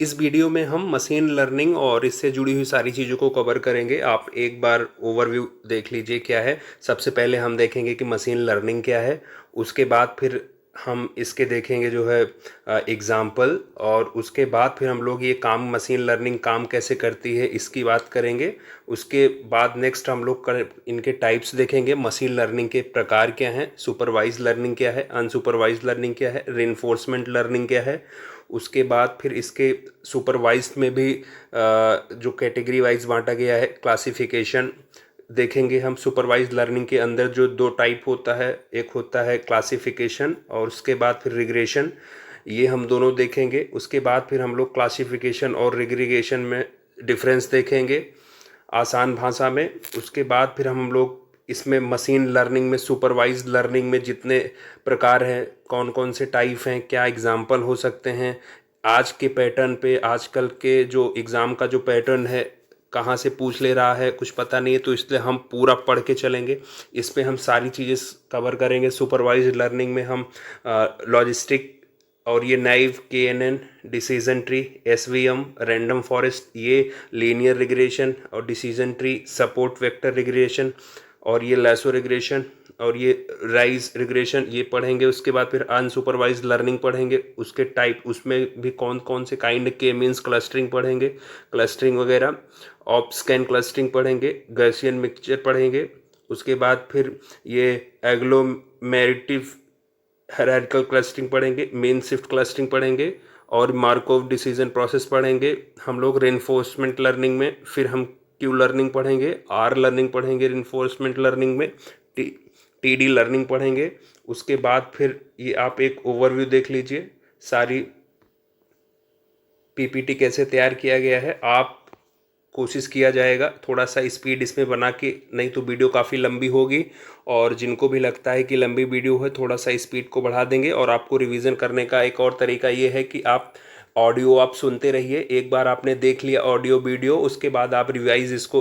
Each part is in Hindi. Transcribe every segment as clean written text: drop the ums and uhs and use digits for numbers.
इस वीडियो में हम मशीन लर्निंग और इससे जुड़ी हुई सारी चीज़ों को कवर करेंगे। आप एक बार ओवरव्यू देख लीजिए क्या है। सबसे पहले हम देखेंगे कि मशीन लर्निंग क्या है, उसके बाद फिर हम इसके देखेंगे जो है एग्जाम्पल, और उसके बाद फिर हम लोग ये काम मशीन लर्निंग काम कैसे करती है इसकी बात करेंगे। उसके बाद नेक्स्ट हम लोग इनके टाइप्स देखेंगे, मशीन लर्निंग के प्रकार क्या हैं, सुपरवाइज लर्निंग क्या है, अनसुपरवाइज लर्निंग क्या है, रेनफोर्समेंट लर्निंग क्या है। उसके बाद फिर इसके सुपरवाइज्ड में भी जो कैटेगरी वाइज बांटा गया है, क्लासिफिकेशन देखेंगे हम। सुपरवाइज लर्निंग के अंदर जो दो टाइप होता है, एक होता है क्लासिफिकेशन और उसके बाद फिर रिग्रेशन, ये हम दोनों देखेंगे। उसके बाद फिर हम लोग क्लासिफिकेशन और रिग्रेगेशन में डिफरेंस देखेंगे आसान भाषा में। उसके बाद फिर हम लोग इसमें मशीन लर्निंग में, सुपरवाइज्ड लर्निंग में जितने प्रकार हैं, कौन कौन से टाइप हैं, क्या एग्जाम्पल हो सकते हैं, आज के पैटर्न पे, आजकल के जो एग्ज़ाम का जो पैटर्न है कहाँ से पूछ ले रहा है कुछ पता नहीं है, तो इसलिए हम पूरा पढ़ के चलेंगे। इस पे हम सारी चीज़ें कवर करेंगे। सुपरवाइज्ड लर्निंग में हम लॉजिस्टिक और ये naive, KNN, decision tree, SVM, random forest, ये लीनियर रिग्रेशन और decision tree, support vector regression और ये लैसो रिग्रेशन और ये राइज रिग्रेशन, ये पढ़ेंगे। उसके बाद फिर अनसुपरवाइज्ड लर्निंग पढ़ेंगे, उसके टाइप, उसमें भी कौन कौन से काइंड के मीन्स क्लस्टरिंग पढ़ेंगे, क्लस्टरिंग वगैरह, ऑप स्कैन क्लस्टरिंग पढ़ेंगे, गॉसियन मिक्सचर पढ़ेंगे। उसके बाद फिर ये एग्लोमेरेटिव हायरार्किकल क्लस्टरिंग पढ़ेंगे, मेन शिफ्ट क्लस्टरिंग पढ़ेंगे और मार्कोव डिसीजन प्रोसेस पढ़ेंगे हम लोग रेनफोर्समेंट लर्निंग में। फिर हम क्यू लर्निंग पढ़ेंगे, R लर्निंग पढ़ेंगे रेनफोर्समेंट लर्निंग में, TD लर्निंग पढ़ेंगे। उसके बाद फिर ये आप एक ओवरव्यू देख लीजिए, सारी PPT कैसे तैयार किया गया है। आप कोशिश किया जाएगा थोड़ा सा स्पीड इसमें बना के, नहीं तो वीडियो काफ़ी लंबी होगी। और जिनको भी लगता है कि लंबी वीडियो है, थोड़ा सा स्पीड को बढ़ा देंगे। और आपको रिवीजन करने का एक और तरीका ये है कि आप ऑडियो आप सुनते रहिए। एक बार आपने देख लिया ऑडियो वीडियो, उसके बाद आप रिवाइज इसको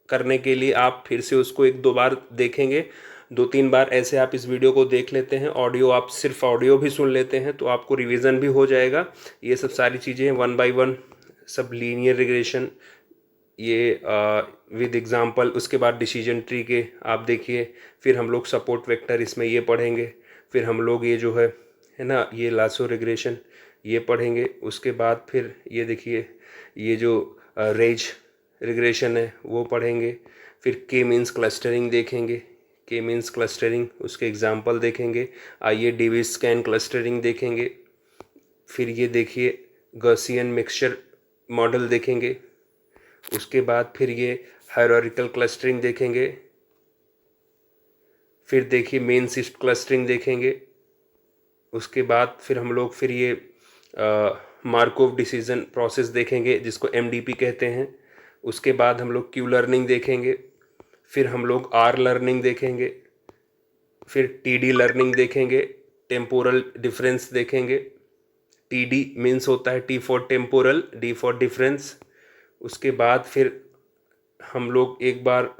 करने के लिए आप फिर से उसको एक दो बार देखेंगे, दो तीन बार ऐसे आप इस वीडियो को देख लेते हैं। ऑडियो आप सिर्फ ऑडियो भी सुन लेते हैं तो आपको रिवीजन भी हो जाएगा। ये सब सारी चीज़ें वन बाय वन, सब लीनियर रिग्रेशन, ये विद एग्जांपल। उसके बाद डिसीजन ट्री के आप देखिए। फिर हम लोग सपोर्ट वेक्टर इसमें ये पढ़ेंगे। फिर हम लोग ये जो है ना, ये लासो रिग्रेशन ये पढ़ेंगे। उसके बाद फिर ये देखिए, ये जो रेज रिग्रेशन है वो पढ़ेंगे। फिर के मीन्स क्लस्टरिंग देखेंगे, के मीन्स क्लस्टरिंग, उसके एग्जांपल देखेंगे। आइए डीवी स्कैन क्लस्टरिंग देखेंगे। फिर ये देखिए गॉसियन मिक्सचर मॉडल देखेंगे। उसके बाद फिर ये हायरार्किकल क्लस्टरिंग देखेंगे। फिर देखिए मेन शिफ्ट क्लस्टरिंग देखेंगे। उसके बाद फिर हम लोग फिर ये मार्कोव डिसीजन प्रोसेस देखेंगे जिसको MDP कहते हैं। उसके बाद हम लोग क्यू लर्निंग देखेंगे। फिर हम लोग R लर्निंग देखेंगे। फिर TD लर्निंग देखेंगे, टेम्पोरल डिफरेंस देखेंगे। TD मीन्स होता है T for temporal, D for difference. उसके बाद फिर हम लोग एक बार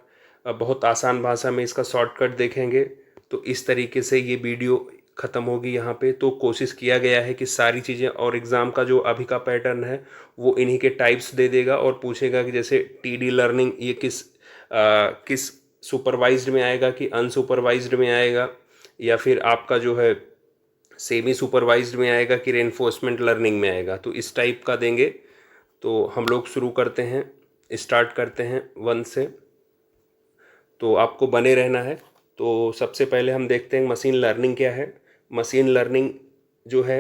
बहुत आसान भाषा में इसका शॉर्टकट देखेंगे। तो इस तरीके से ये वीडियो ख़त्म होगी यहाँ पे। तो कोशिश किया गया है कि सारी चीज़ें, और एग्ज़ाम का जो अभी का पैटर्न है वो इन्हीं के टाइप्स दे देगा और पूछेगा कि जैसे TD लर्निंग ये किस सुपरवाइज्ड में आएगा कि अनसुपरवाइज्ड में आएगा, या फिर आपका जो है सेमी सुपरवाइज्ड में आएगा कि रेनफोर्समेंट लर्निंग में आएगा। तो इस टाइप का देंगे। तो हम लोग शुरू करते हैं, स्टार्ट करते हैं 1 से। तो आपको बने रहना है। तो सबसे पहले हम देखते हैं मशीन लर्निंग क्या है। मशीन लर्निंग जो है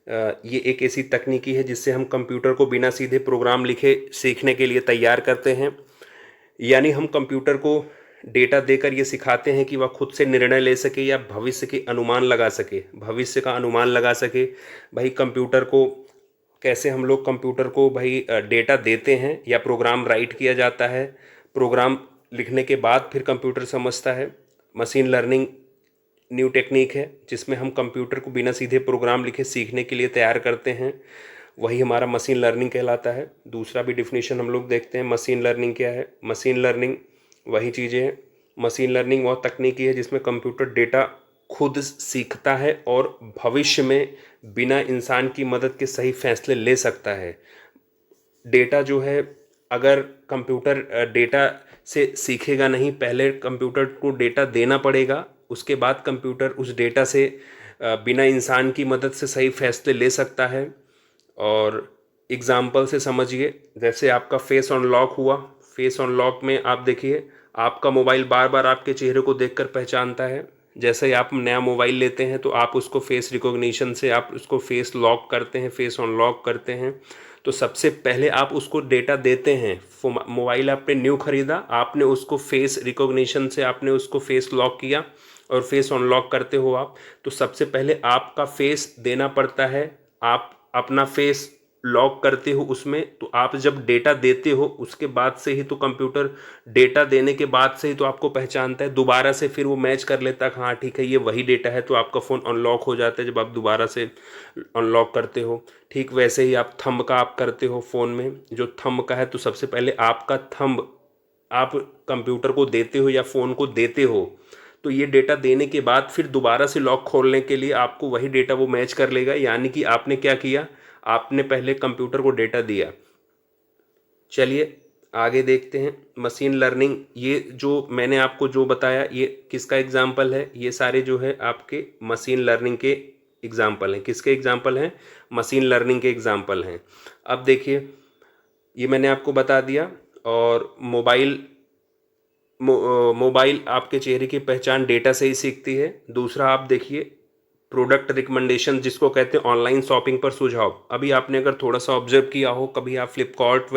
ये एक ऐसी तकनीकी है जिससे हम कंप्यूटर को बिना सीधे प्रोग्राम लिखे सीखने के लिए तैयार करते हैं। यानी हम कंप्यूटर को डेटा देकर ये सिखाते हैं कि वह खुद से निर्णय ले सके या भविष्य के अनुमान लगा सके, भविष्य का अनुमान लगा सके। भाई कंप्यूटर को कैसे हम लोग कंप्यूटर को भाई डेटा देते हैं या प्रोग्राम राइट किया जाता है, प्रोग्राम लिखने के बाद फिर कंप्यूटर समझता है। मशीन लर्निंग न्यू टेक्निक है जिसमें हम कंप्यूटर को बिना सीधे प्रोग्राम लिखे सीखने के लिए तैयार करते हैं, वही हमारा मशीन लर्निंग कहलाता है। दूसरा भी डिफिनीशन हम लोग देखते हैं, मशीन लर्निंग क्या है। मशीन लर्निंग वही चीज़ें हैं। मशीन लर्निंग वह तकनीकी है जिसमें कंप्यूटर डेटा खुद सीखता है और भविष्य में बिना इंसान की मदद के सही फैसले ले सकता है। डेटा जो है, अगर कंप्यूटर डेटा से सीखेगा नहीं, पहले कंप्यूटर को डेटा देना पड़ेगा, उसके बाद कंप्यूटर उस डेटा से बिना इंसान की मदद से सही फैसले ले सकता है। और एग्ज़ाम्पल से समझिए, जैसे आपका फेस अनलॉक हुआ, फेस अनलॉक में आप देखिए आपका मोबाइल बार बार आपके चेहरे को देखकर पहचानता है। जैसे ही आप नया मोबाइल लेते हैं तो आप उसको फेस रिकॉग्निशन से आप उसको फेस लॉक करते हैं, फेस अनलॉक करते हैं। तो सबसे पहले आप उसको डेटा देते हैं। मोबाइल आपने न्यू ख़रीदा, आपने उसको फेस रिकॉग्निशन से आपने उसको फेस लॉक किया और फेस अनलॉक करते हो आप, तो सबसे पहले आपका फेस देना पड़ता है। आप अपना फेस लॉक करते हो उसमें, तो आप जब डेटा देते हो उसके बाद से ही तो कंप्यूटर डेटा देने के बाद से ही तो आपको पहचानता है, दोबारा से फिर वो मैच कर लेता है, हाँ ठीक है ये वही डेटा है, तो आपका फ़ोन अनलॉक हो जाता है जब आप दोबारा से अनलॉक करते हो। ठीक वैसे ही आप थंब का आप करते हो फ़ोन में, जो थंब का है तो सबसे पहले आपका थंब आप कंप्यूटर को देते हो या फ़ोन को देते हो, तो ये डेटा देने के बाद फिर दोबारा से लॉक खोलने के लिए आपको वही डेटा वो मैच कर लेगा। यानी कि आपने क्या किया, आपने पहले कंप्यूटर को डेटा दिया। चलिए आगे देखते हैं मशीन लर्निंग। ये जो मैंने आपको जो बताया ये किसका एग्जाम्पल है, ये सारे जो है आपके मशीन लर्निंग के एग्जाम्पल हैं। किसके एग्जाम्पल हैं, मशीन लर्निंग के एग्जाम्पल हैं। अब देखिए ये मैंने आपको बता दिया। और मोबाइल आपके चेहरे की पहचान डेटा से ही सीखती है। दूसरा आप देखिए प्रोडक्ट रिकमेंडेशन, जिसको कहते हैं ऑनलाइन शॉपिंग पर सुझाव। अभी आपने अगर थोड़ा सा ऑब्जर्व किया हो, कभी आप फ्लिपकार्ट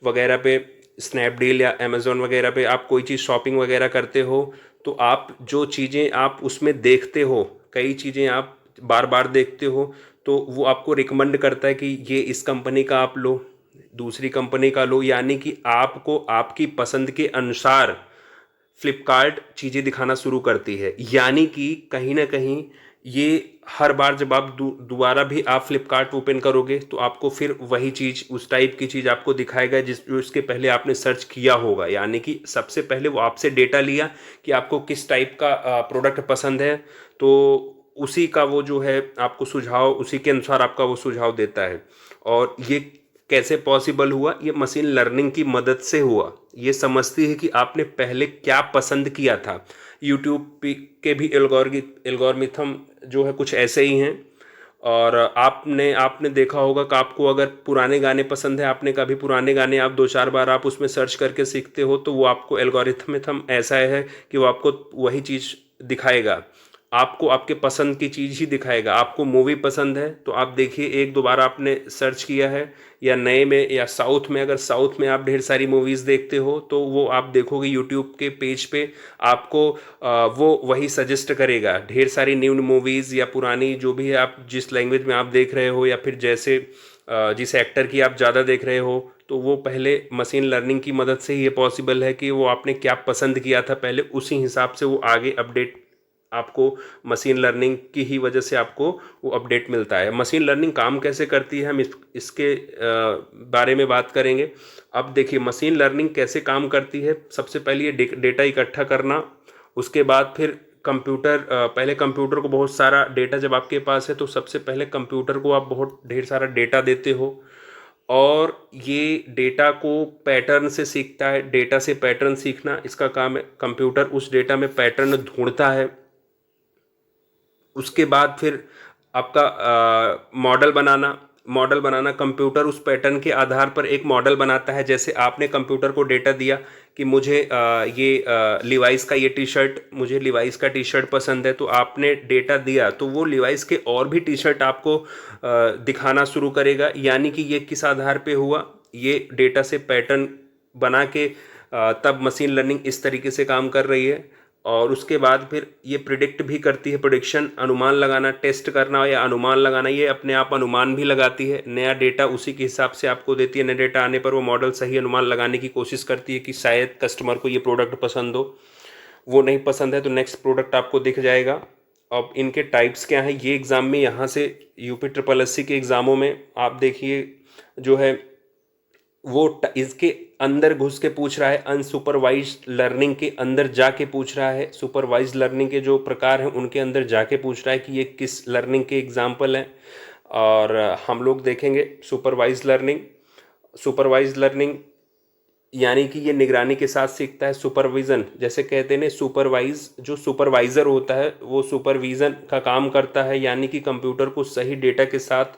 वगैरह पे, स्नैपडील या अमेज़ोन वगैरह पे आप कोई चीज़ शॉपिंग वगैरह करते हो, तो आप जो चीज़ें आप उसमें देखते हो, कई चीज़ें आप बार बार देखते हो, तो वो आपको रिकमेंड करता है कि ये इस कंपनी का आप लो, दूसरी कंपनी का लो। यानी कि आपको आपकी पसंद के अनुसार फ्लिपकार्ट चीज़ें दिखाना शुरू करती है। यानी कि कहीं ना कहीं ये हर बार जब आप दोबारा भी आप फ्लिपकार्ट ओपन करोगे तो आपको फिर वही चीज़, उस टाइप की चीज़ आपको दिखाएगा जो इसके पहले आपने सर्च किया होगा। यानी कि सबसे पहले वो आपसे डेटा लिया कि आपको किस टाइप का प्रोडक्ट पसंद है, तो उसी का वो जो है आपको सुझाव, उसी के अनुसार आपका वो सुझाव देता है। और ये कैसे पॉसिबल हुआ, ये मशीन लर्निंग की मदद से हुआ। ये समझती है कि आपने पहले क्या पसंद किया था। यूट्यूब के भी एल्गोरिथम जो है कुछ ऐसे ही हैं। और आपने देखा होगा कि आपको अगर पुराने गाने पसंद है, आपने कभी पुराने गाने आप दो चार बार आप उसमें सर्च करके सीखते हो, तो वो आपको एल्गोरिथम ऐसा है कि वो आपको वही चीज़ दिखाएगा, आपको आपके पसंद की चीज़ ही दिखाएगा। आपको मूवी पसंद है तो आप देखिए, एक दो बार आपने सर्च किया है, या नए में या साउथ में, अगर साउथ में आप ढेर सारी मूवीज़ देखते हो तो वो आप देखोगे यूट्यूब के पेज पे आपको वो वही सजेस्ट करेगा, ढेर सारी न्यू मूवीज़ या पुरानी जो भी है, आप जिस लैंग्वेज में आप देख रहे हो या फिर जैसे जिस एक्टर की आप ज़्यादा देख रहे हो, तो वो पहले मशीन लर्निंग की मदद से ही ये पॉसिबल है कि वो आपने क्या पसंद किया था पहले, उसी हिसाब से वो आगे अपडेट आपको मशीन लर्निंग की ही वजह से आपको वो अपडेट मिलता है। मशीन लर्निंग काम कैसे करती है, हम इसके बारे में बात करेंगे। अब देखिए मशीन लर्निंग कैसे काम करती है। सबसे पहले ये डेटा इकट्ठा करना, उसके बाद फिर पहले कंप्यूटर को बहुत सारा डेटा जब आपके पास है तो सबसे पहले कंप्यूटर को आप बहुत ढेर सारा डेटा देते हो, और ये डेटा को पैटर्न से सीखता है। डेटा से पैटर्न सीखना इसका काम है। कंप्यूटर उस डेटा में पैटर्न ढूंढता है, उसके बाद फिर आपका मॉडल बनाना कंप्यूटर उस पैटर्न के आधार पर एक मॉडल बनाता है। जैसे आपने कंप्यूटर को डेटा दिया कि मुझे लिवाइस का ये टी शर्ट, मुझे लिवाइस का टी शर्ट पसंद है, तो आपने डेटा दिया तो वो लिवाइस के और भी टी शर्ट आपको दिखाना शुरू करेगा। यानी कि ये किस आधार पे हुआ, ये डेटा से पैटर्न बना के तब मशीन लर्निंग इस तरीके से काम कर रही है। और उसके बाद फिर ये प्रिडिक्ट भी करती है, प्रोडिक्शन, अनुमान लगाना, टेस्ट करना या अनुमान लगाना, ये अपने आप अनुमान भी लगाती है। नया डेटा उसी के हिसाब से आपको देती है। नया डेटा आने पर वो मॉडल सही अनुमान लगाने की कोशिश करती है कि शायद कस्टमर को ये प्रोडक्ट पसंद हो, वो नहीं पसंद है तो नेक्स्ट प्रोडक्ट आपको दिख जाएगा। अब इनके टाइप्स क्या हैं, ये एग्ज़ाम में यहाँ से UP SSSC के एग्ज़ामों में आप देखिए जो है वो इसके अंदर घुस के पूछ रहा है, अनसुपरवाइज्ड लर्निंग के अंदर जाके पूछ रहा है, सुपरवाइज्ड लर्निंग के जो प्रकार हैं उनके अंदर जाके पूछ रहा है कि ये किस लर्निंग के एग्जाम्पल हैं। और हम लोग देखेंगे सुपरवाइज्ड लर्निंग। सुपरवाइज लर्निंग यानी कि ये निगरानी के साथ सीखता है। सुपरविज़न जैसे कहते हैं ना, सुपरवाइज जो सुपरवाइज़र होता है वो सुपरविज़न का काम करता है, यानी कि कंप्यूटर को सही डेटा के साथ,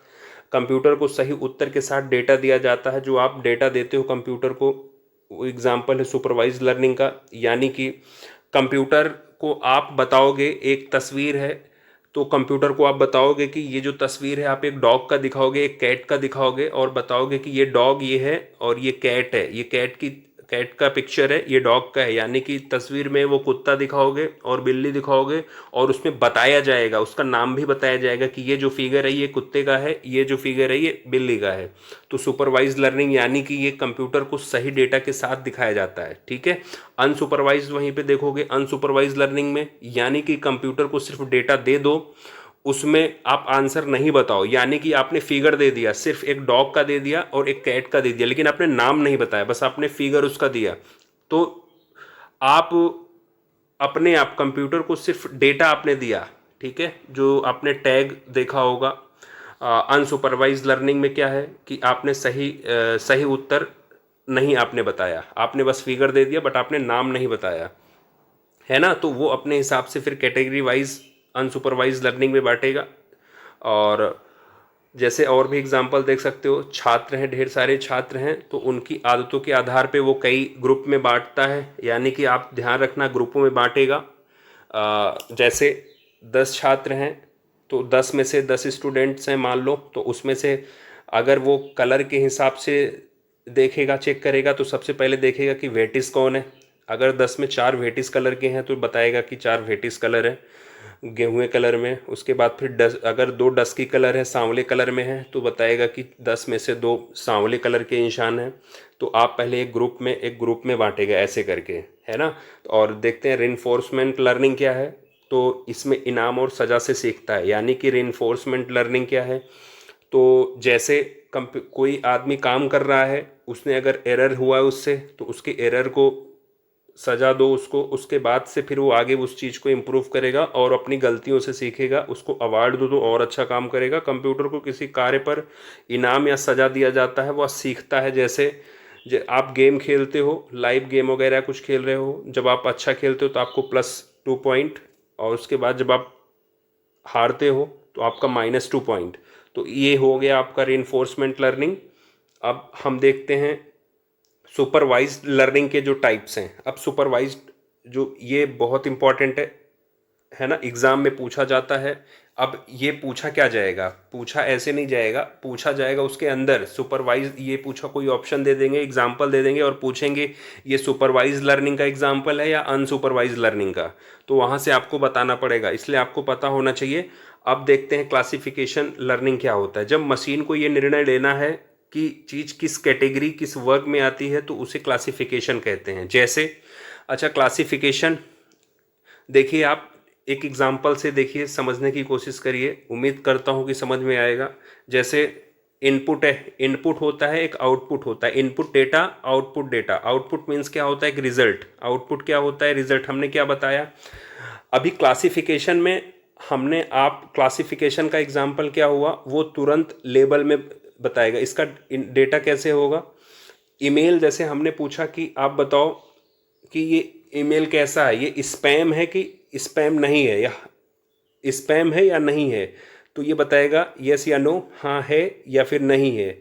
कंप्यूटर को सही उत्तर के साथ डेटा दिया जाता है। जो आप डेटा देते हो कंप्यूटर को, वो एग्जाम्पल है सुपरवाइज लर्निंग का। यानी कि कंप्यूटर को आप बताओगे एक तस्वीर है, तो कंप्यूटर को आप बताओगे कि ये जो तस्वीर है, आप एक डॉग का दिखाओगे, एक कैट का दिखाओगे और बताओगे कि ये डॉग ये है और ये कैट है, ये कैट का पिक्चर है, ये डॉग का है। यानी कि तस्वीर में वो कुत्ता दिखाओगे और बिल्ली दिखाओगे और उसमें बताया जाएगा, उसका नाम भी बताया जाएगा कि ये जो फिगर है ये कुत्ते का है, ये जो फिगर है ये बिल्ली का है। तो सुपरवाइज लर्निंग यानी कि ये कंप्यूटर को सही डेटा के साथ दिखाया जाता है, ठीक है। अनसुपरवाइज वहीं पे देखोगे, अनसुपरवाइज लर्निंग में यानी कि कंप्यूटर को सिर्फ डेटा दे दो, उसमें आप आंसर नहीं बताओ। यानी कि आपने फिगर दे दिया, सिर्फ एक डॉग का दे दिया और एक कैट का दे दिया, लेकिन आपने नाम नहीं बताया, बस आपने फिगर उसका दिया। तो आप अपने आप कंप्यूटर को सिर्फ डेटा आपने दिया, ठीक है, जो आपने टैग देखा होगा। अनसुपरवाइज लर्निंग में क्या है कि आपने सही उत्तर नहीं आपने बताया, आपने बस फिगर दे दिया बट आपने नाम नहीं बताया, है ना। तो वो अपने हिसाब से फिर कैटेगरी वाइज अनसुपरवाइज लर्निंग में बांटेगा। और जैसे और भी एग्जांपल देख सकते हो, छात्र हैं, ढेर सारे छात्र हैं, तो उनकी आदतों के आधार पे वो कई ग्रुप में बांटता है। यानी कि आप ध्यान रखना, ग्रुपों में बांटेगा। जैसे 10 छात्र हैं तो 10 में से 10 स्टूडेंट्स हैं मान लो, तो उसमें से अगर वो कलर के हिसाब से देखेगा, चेक करेगा, तो सबसे पहले देखेगा कि वेटिस कौन है। अगर 10 में 4 वेटिस कलर के हैं तो बताएगा कि 4 वेटिस कलर है गेहुए कलर में। उसके बाद फिर अगर 2 डस्की कलर है, सांवले कलर में है, तो बताएगा कि 10 में से 2 सांवले कलर के इंसान हैं। तो आप पहले एक ग्रुप में बांटेगा ऐसे करके, है ना। और देखते हैं रिइंफोर्समेंट लर्निंग क्या है। तो इसमें इनाम और सज़ा से सीखता है। यानी कि रिइंफोर्समेंट लर्निंग क्या है, तो जैसे कोई आदमी काम कर रहा है, उसने अगर एरर हुआ है उससे, तो उसके एरर को सजा दो उसको, उसके बाद से फिर वो आगे उस चीज़ को इम्प्रूव करेगा और अपनी गलतियों से सीखेगा। उसको अवार्ड दो तो और अच्छा काम करेगा। कंप्यूटर को किसी कार्य पर इनाम या सजा दिया जाता है, वह सीखता है। जैसे आप गेम खेलते हो, लाइव गेम वगैरह कुछ खेल रहे हो, जब आप अच्छा खेलते हो तो आपको +2 पॉइंट, और उसके बाद जब आप हारते हो तो आपका -2 पॉइंट। तो ये हो गया आपका रिइंफोर्समेंट लर्निंग। अब हम देखते हैं सुपरवाइज्ड लर्निंग के जो टाइप्स हैं। अब सुपरवाइज्ड जो ये बहुत इंपॉर्टेंट है ना, एग्ज़ाम में पूछा जाता है। अब ये पूछा क्या जाएगा, पूछा ऐसे नहीं जाएगा, पूछा जाएगा उसके अंदर सुपरवाइज, ये पूछा, कोई ऑप्शन दे देंगे, एग्जाम्पल दे देंगे और पूछेंगे ये सुपरवाइज लर्निंग का एग्जाम्पल है या अनसुपरवाइज लर्निंग का। तो वहाँ से आपको बताना पड़ेगा, इसलिए आपको पता होना चाहिए। अब देखते हैं क्लासिफिकेशन लर्निंग क्या होता है। जब मशीन को ये निर्णय लेना है कि चीज़ किस कैटेगरी, किस वर्ग में आती है, तो उसे क्लासिफिकेशन कहते हैं। जैसे अच्छा, क्लासिफिकेशन देखिए, आप एक एग्जाम्पल से देखिए, समझने की कोशिश करिए, उम्मीद करता हूँ कि समझ में आएगा। जैसे इनपुट है, इनपुट होता है, एक आउटपुट होता है। Input data, output data. Output means क्या होता है, एक रिजल्ट। आउटपुट क्या होता है, रिजल्ट। हमने क्या बताया अभी क्लासिफिकेशन में, हमने आप क्लासिफिकेशन का एग्जाम्पल क्या हुआ, वो तुरंत लेबल में बताएगा। इसका डेटा कैसे होगा, ईमेल जैसे हमने पूछा कि आप बताओ कि ये ईमेल कैसा है, ये स्पैम है कि स्पैम नहीं है, या स्पैम है या नहीं है, तो ये बताएगा यस या नो, हाँ है या फिर नहीं है।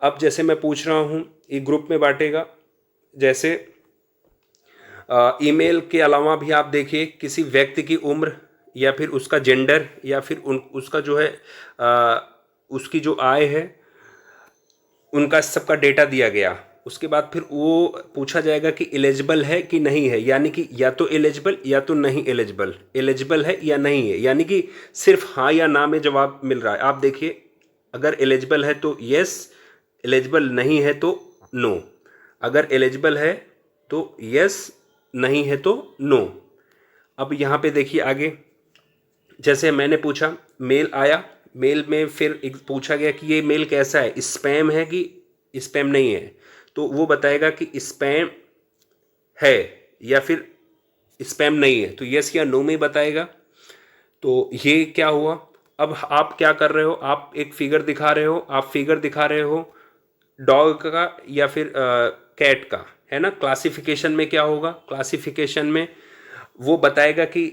अब जैसे मैं पूछ रहा हूँ, एक ग्रुप में बांटेगा। जैसे ईमेल के अलावा भी आप देखिए, किसी व्यक्ति की उम्र या फिर उसका जेंडर या फिर उसका जो है उसकी जो आय है, उनका सबका डेटा दिया गया। उसके बाद फिर वो पूछा जाएगा कि एलिजिबल है कि नहीं है, यानी कि या तो एलिजिबल या तो नहीं एलिजिबल, एलिजिबल है या नहीं है, यानी कि सिर्फ हाँ या ना में जवाब मिल रहा है। आप देखिए, अगर एलिजिबल है तो यस, एलिजिबल नहीं है तो नो। अगर एलिजिबल है तो यस, नहीं है तो नो। अब यहाँ पे देखिए आगे, जैसे मैंने पूछा मेल आया, मेल में फिर पूछा गया कि ये मेल कैसा है, स्पैम है कि स्पैम नहीं है, तो वो बताएगा कि स्पैम है या फिर स्पैम नहीं है, तो यस या नो में बताएगा। तो ये क्या हुआ। अब आप क्या कर रहे हो, आप एक फिगर दिखा रहे हो, आप फिगर दिखा रहे हो डॉग का या फिर कैट का, है ना। क्लासिफिकेशन में क्या होगा, क्लासिफिकेशन में वो बताएगा कि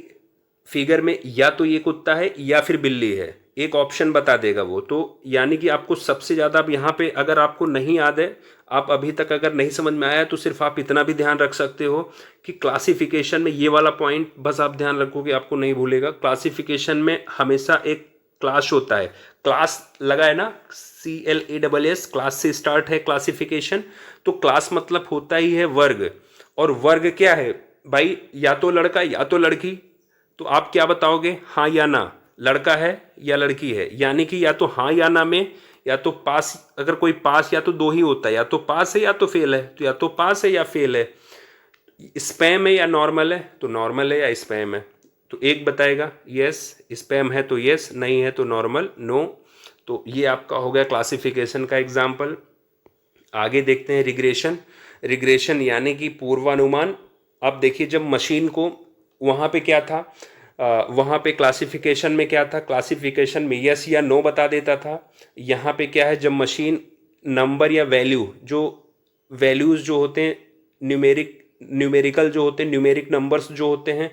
फिगर में या तो ये कुत्ता है या फिर बिल्ली है, एक ऑप्शन बता देगा वो। तो यानी कि आपको सबसे ज़्यादा, अब यहाँ पे अगर आपको नहीं याद है, आप अभी तक अगर नहीं समझ में आया, तो सिर्फ आप इतना भी ध्यान रख सकते हो कि क्लासिफिकेशन में ये वाला पॉइंट बस आप ध्यान रखोगे, आपको नहीं भूलेगा। क्लासिफिकेशन में हमेशा एक क्लास होता है, क्लास लगा है ना, CLASS, क्लास से स्टार्ट है क्लासिफिकेशन। तो क्लास मतलब होता ही है वर्ग, और वर्ग क्या है भाई, या तो लड़का या तो लड़की। तो आप क्या बताओगे, हाँ या ना, लड़का है या लड़की है, यानी कि या तो हाँ या ना में, या तो पास, अगर कोई पास, या तो दो ही होता है, या तो पास है या तो फेल है, तो या तो पास है या फेल है। स्पैम है या नॉर्मल है, तो नॉर्मल है या स्पैम है। तो एक बताएगा यस, स्पैम है तो यस, नहीं है तो नॉर्मल, नो। तो ये आपका हो गया क्लासिफिकेशन का एग्जाम्पल। आगे देखते हैं रिग्रेशन। रिग्रेशन यानी कि पूर्वानुमान। अब देखिए, जब मशीन को, वहाँ पे क्या था, वहाँ पे क्लासिफिकेशन में क्या था, क्लासिफिकेशन में यस या नो बता देता था। यहाँ पे क्या है, जब मशीन नंबर या वैल्यू, जो वैल्यूज़ जो होते हैं, न्यूमेरिकल जो होते हैं, न्यूमेरिक नंबर्स जो होते हैं,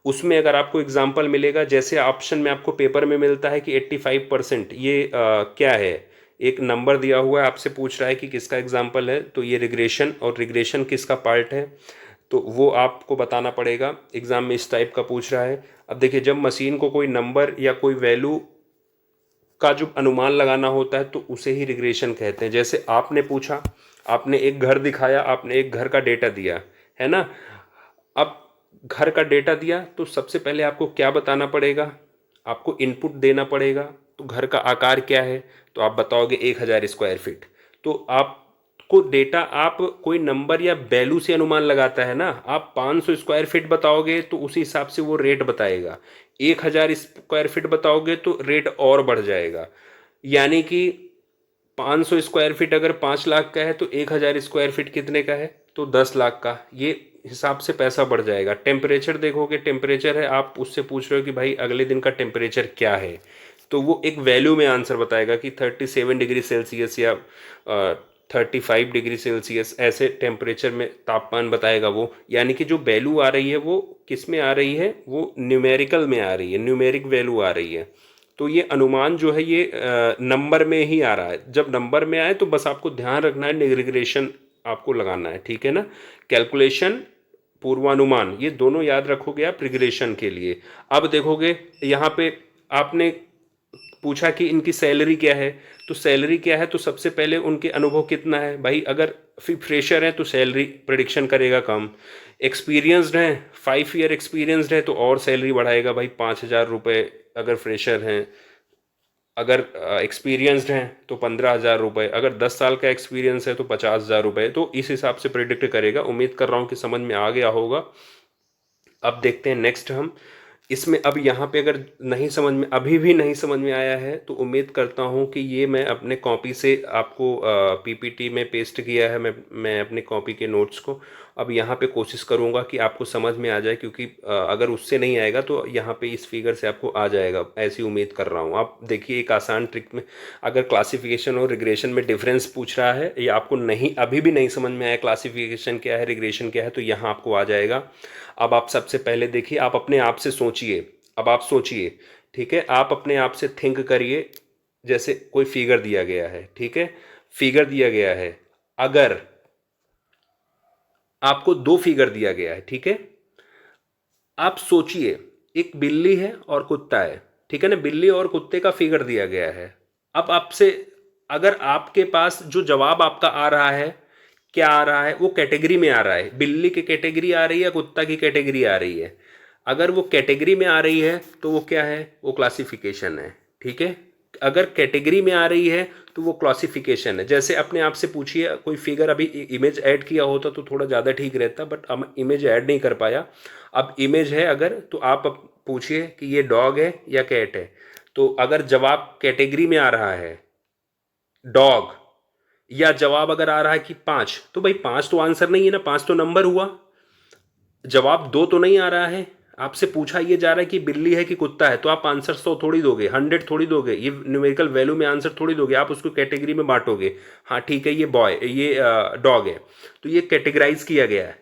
उसमें अगर आपको एग्जांपल मिलेगा, जैसे ऑप्शन में आपको पेपर में मिलता है कि 85%, ये क्या है, एक नंबर दिया हुआ है, आपसे पूछ रहा है कि किसका एग्जांपल है, तो ये रिग्रेशन, और रिग्रेशन किसका पार्ट है, तो वो आपको बताना पड़ेगा। एग्जाम में इस टाइप का पूछ रहा है। अब देखिए, जब मशीन को कोई नंबर या कोई वैल्यू का जो अनुमान लगाना होता है, तो उसे ही रिग्रेशन कहते हैं। जैसे आपने पूछा, आपने एक घर दिखाया, आपने एक घर का डेटा दिया, है ना। अब घर का डेटा दिया, तो सबसे पहले आपको क्या बताना पड़ेगा, आपको इनपुट देना पड़ेगा। तो घर का आकार क्या है, तो आप बताओगे 1000 स्क्वायर फीट। तो आपको डेटा, आप कोई नंबर या वैल्यू से अनुमान लगाता है ना, आप 500 स्क्वायर फीट बताओगे तो उसी हिसाब से वो रेट बताएगा। 1000 स्क्वायर फीट बताओगे तो रेट और बढ़ जाएगा। यानी कि 500 स्क्वायर फीट अगर 5 लाख का है, तो 1000 स्क्वायर फीट कितने का है, तो 10 लाख का। ये हिसाब से पैसा बढ़ जाएगा। टेम्परेचर देखोगे, टेम्परेचर है, आप उससे पूछ रहे हो कि भाई अगले दिन का टेम्परेचर क्या है, तो वो एक वैल्यू में आंसर बताएगा कि 37 डिग्री सेल्सियस या 35 डिग्री सेल्सियस, ऐसे टेम्परेचर में तापमान बताएगा वो। यानी कि जो वैल्यू आ रही है वो किस में आ रही है, वो न्यूमेरिकल में आ रही है, न्यूमेरिक वैल्यू आ रही है। तो ये अनुमान जो है, ये नंबर में ही आ रहा है। जब नंबर में आए तो बस आपको ध्यान रखना है, रिग्रेशन आपको लगाना है, ठीक है ना। कैलकुलेशन, पूर्वानुमान, ये दोनों याद रखोगे आप रिग्रेशन के लिए। अब देखोगे यहाँ पे आपने पूछा कि इनकी सैलरी क्या है, तो सैलरी क्या है, तो सबसे पहले उनके अनुभव कितना है भाई। अगर फ्रेशर है तो सैलरी प्रिडिक्शन करेगा कम, एक्सपीरियंसड है, 5 ईयर एक्सपीरियंसड है, तो और सैलरी बढ़ाएगा भाई, 5,000 रुपये अगर फ्रेशर हैं। अगर एक्सपीरियंसड हैं तो 15,000 रुपये, अगर 10 साल का एक्सपीरियंस है तो 50,000 रुपये। तो इस हिसाब से प्रिडिक्ट करेगा। उम्मीद कर रहा हूँ कि समझ में आ गया होगा। अब देखते हैं नेक्स्ट हम इसमें। अब यहाँ पे अगर नहीं समझ में, अभी भी नहीं समझ में आया है, तो उम्मीद करता हूँ कि ये मैं अपने कॉपी से आपको PPT में पेस्ट किया है, मैं अपने कॉपी के नोट्स को। अब यहाँ पे कोशिश करूँगा कि आपको समझ में आ जाए, क्योंकि अगर उससे नहीं आएगा तो यहाँ पे इस फिगर से आपको आ जाएगा, ऐसी उम्मीद कर रहा हूँ। आप देखिए, एक आसान ट्रिक में, अगर क्लासिफिकेशन और रिग्रेशन में डिफरेंस पूछ रहा है, या आपको नहीं, अभी भी नहीं समझ में आया क्लासिफिकेशन क्या है, रिग्रेशन क्या है, तो यहाँ आपको आ जाएगा। अब आप सबसे पहले देखिए, आप अपने आप से सोचिए। अब आप सोचिए, ठीक है, आप अपने आप से थिंक करिए। जैसे कोई फिगर दिया गया है, ठीक है, फिगर दिया गया है। अगर आपको दो फिगर दिया गया है, ठीक है, आप सोचिए, एक बिल्ली है और कुत्ता है, ठीक है ना, बिल्ली और कुत्ते का फिगर दिया गया है। अब आपसे, अगर आपके पास जो जवाब आपका आ रहा है, क्या आ रहा है, वो कैटेगरी में आ रहा है, बिल्ली की कैटेगरी आ रही है, कुत्ता की कैटेगरी आ रही है। अगर वो कैटेगरी में आ रही है तो वो क्या है, वो क्लासिफिकेशन है, ठीक है। अगर कैटेगरी में आ रही है तो वो क्लासिफिकेशन है। जैसे अपने आप से पूछिए, कोई फिगर, अभी इमेज ऐड किया होता तो थोड़ा ज़्यादा ठीक रहता, बट अब इमेज ऐड नहीं कर पाया। अब इमेज है अगर, तो आप पूछिए कि ये डॉग है या कैट है। तो अगर जवाब कैटेगरी में आ रहा है डॉग, या जवाब अगर आ रहा है कि 5, तो भाई 5 तो आंसर नहीं है ना, 5 तो नंबर हुआ। जवाब 2 तो नहीं आ रहा है, आपसे पूछा ये जा रहा है कि बिल्ली है कि कुत्ता है, तो आप आंसर 100 थोड़ी दोगे, 100 थोड़ी दोगे, ये न्यूमेरिकल वैल्यू में आंसर थोड़ी दोगे, आप उसको कैटेगरी में बांटोगे। हाँ ठीक है, ये बॉय, ये डॉग है, तो ये कैटेगराइज किया गया है,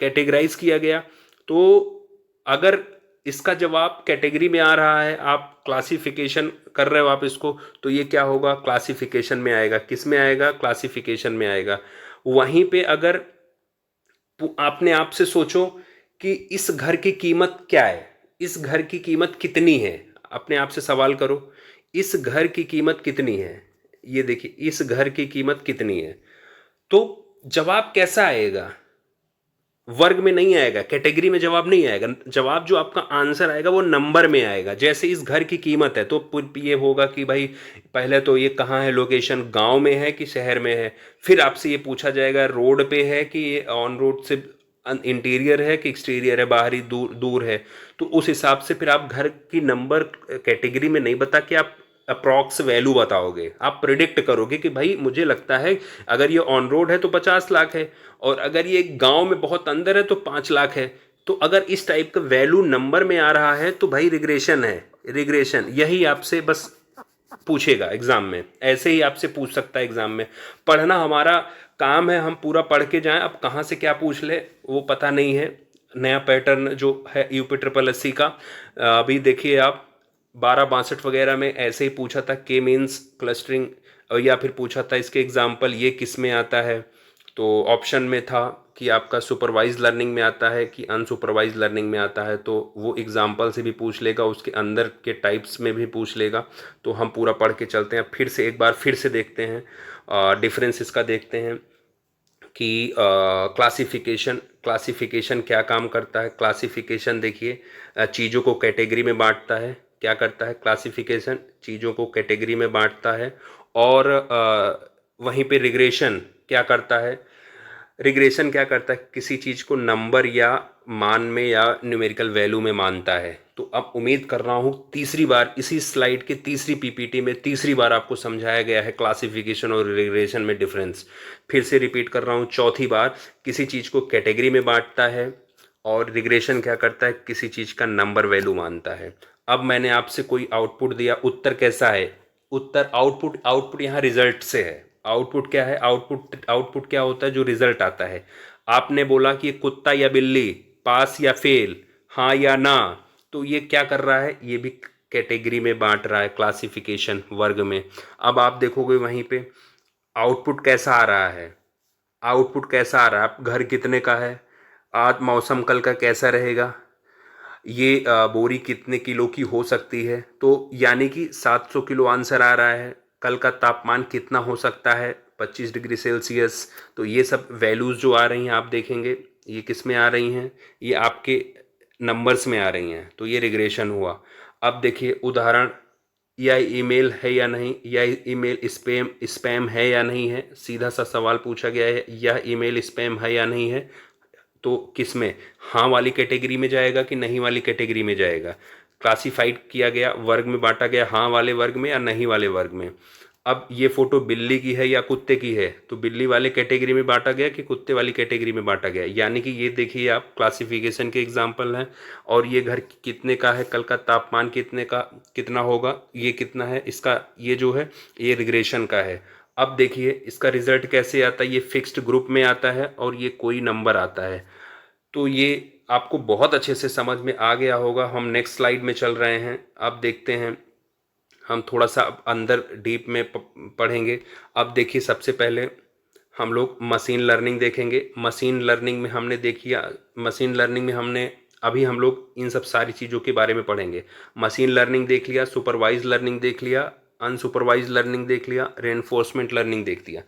कैटेगराइज किया गया। तो अगर इसका जवाब कैटेगरी में आ रहा है, आप क्लासिफिकेशन कर रहे हो आप इसको, तो ये क्या होगा, क्लासिफिकेशन में आएगा। किस में आएगा, क्लासिफिकेशन में आएगा। वहीं पे अगर आपने आप से सोचो कि इस घर की कीमत क्या है, इस घर की कीमत कितनी है, अपने आप से सवाल करो, इस घर की कीमत कितनी है, ये देखिए इस घर की कीमत कितनी है, तो जवाब कैसा आएगा, वर्ग में नहीं आएगा, कैटेगरी में जवाब नहीं आएगा। जवाब जो आपका आंसर आएगा वो नंबर में आएगा। जैसे इस घर की कीमत है तो ये होगा कि भाई पहले तो ये कहाँ है लोकेशन, गांव में है कि शहर में है, फिर आपसे ये पूछा जाएगा रोड पे है कि ये ऑन रोड से इंटीरियर है कि एक्सटीरियर है, बाहरी दूर दूर है। तो उस हिसाब से फिर आप घर की नंबर कैटेगरी में नहीं बता के आप अप्रॉक्स वैल्यू बताओगे, आप प्रिडिक्ट करोगे कि भाई मुझे लगता है अगर ये ऑन रोड है तो 50 लाख है, और अगर ये गांव में बहुत अंदर है तो 5 लाख है। तो अगर इस टाइप का वैल्यू नंबर में आ रहा है तो भाई रिग्रेशन है, रिग्रेशन। यही आपसे बस पूछेगा एग्जाम में, ऐसे ही आपसे पूछ सकता है एग्जाम में। पढ़ना हमारा काम है, हम पूरा पढ़ के जाएं, अब कहाँ से क्या पूछ ले वो पता नहीं है। नया पैटर्न जो है यूपी ट्रिपल एस सी का, अभी देखिए आप 1262 वगैरह में ऐसे ही पूछा था के मीन्स क्लस्टरिंग, या फिर पूछा था इसके एग्जाम्पल ये किस में आता है, तो ऑप्शन में था कि आपका सुपरवाइज लर्निंग में आता है कि अनसुपरवाइज लर्निंग में आता है, तो वो एग्जाम्पल से भी पूछ लेगा, उसके अंदर के टाइप्स में भी पूछ लेगा। तो हम पूरा पढ़ के चलते हैं, फिर से एक बार फिर से देखते हैं, डिफरेंस इसका देखते हैं कि क्लासिफिकेशन, क्लासिफिकेशन क्या काम करता है। क्लासिफिकेशन देखिए चीज़ों को कैटेगरी में बांटता है। क्या करता है क्लासिफिकेशन, चीज़ों को कैटेगरी में बांटता है। और वहीं पे रिग्रेशन क्या करता है, रिग्रेशन क्या करता है, किसी चीज़ को नंबर या मान में या न्यूमेरिकल वैल्यू में मानता है। तो अब उम्मीद कर रहा हूँ तीसरी बार इसी स्लाइड के तीसरी पीपीटी में तीसरी बार आपको समझाया गया है क्लासिफिकेशन और रिग्रेशन में डिफरेंस। फिर से रिपीट कर रहा हूँ चौथी बार, किसी चीज़ को कैटेगरी में बांटता है, और रिग्रेशन क्या करता है, किसी चीज़ का नंबर वैल्यू मानता है। अब मैंने आपसे कोई आउटपुट दिया, उत्तर कैसा है, उत्तर आउटपुट, आउटपुट यहाँ रिजल्ट से है। आउटपुट क्या है, आउटपुट, आउटपुट क्या होता है, जो रिजल्ट आता है। आपने बोला कि कुत्ता या बिल्ली, पास या फेल, हाँ या ना, तो ये क्या कर रहा है, ये भी कैटेगरी में बांट रहा है, क्लासिफिकेशन वर्ग में। अब आप देखोगे वहीं पे आउटपुट कैसा आ रहा है, आउटपुट कैसा आ रहा है, घर कितने का है, आज मौसम कल का कैसा रहेगा, ये बोरी कितने किलो की हो सकती है, तो यानी कि 700 किलो आंसर आ रहा है। कल का तापमान कितना हो सकता है, 25 डिग्री सेल्सियस। तो ये सब वैल्यूज़ जो आ रही हैं आप देखेंगे, ये किस में आ रही हैं, ये आपके नंबर्स में आ रही हैं, तो ये रिग्रेशन हुआ। अब देखिए उदाहरण, यह ईमेल है या नहीं, यह ईमेल स्पैम स्पैम है या नहीं है, सीधा सा सवाल पूछा गया है, यह ईमेल स्पैम है या नहीं है, तो किस में, हाँ वाली कैटेगरी में जाएगा कि नहीं वाली कैटेगरी में जाएगा। क्लासिफाइड किया गया, वर्ग में बांटा गया, हाँ वाले वर्ग में या नहीं वाले वर्ग में। अब ये फोटो बिल्ली की है या कुत्ते की है, तो बिल्ली वाले कैटेगरी में बांटा गया कि कुत्ते वाली कैटेगरी में बांटा गया। यानी कि ये देखिए आप क्लासिफिकेशन के एग्जाम्पल हैं। और ये घर कितने का है, कल का तापमान कितने का कितना होगा, ये कितना है, इसका ये जो है ये रिग्रेशन का है। अब देखिए इसका रिजल्ट कैसे आता है, ये फिक्स्ड ग्रुप में आता है और ये कोई नंबर आता है। तो ये आपको बहुत अच्छे से समझ में आ गया होगा। हम नेक्स्ट स्लाइड में चल रहे हैं, अब देखते हैं, हम थोड़ा सा अंदर डीप में पढ़ेंगे। अब देखिए सबसे पहले हम लोग मशीन लर्निंग देखेंगे। मशीन लर्निंग में हमने देखिए, मशीन लर्निंग में हमने अभी हम लोग इन सब सारी चीज़ों के बारे में पढ़ेंगे। मशीन लर्निंग देख लिया, सुपरवाइज लर्निंग देख लिया, अनसुपरवाइज लर्निंग देख लिया, रेनफोर्समेंट लर्निंग देख लिया।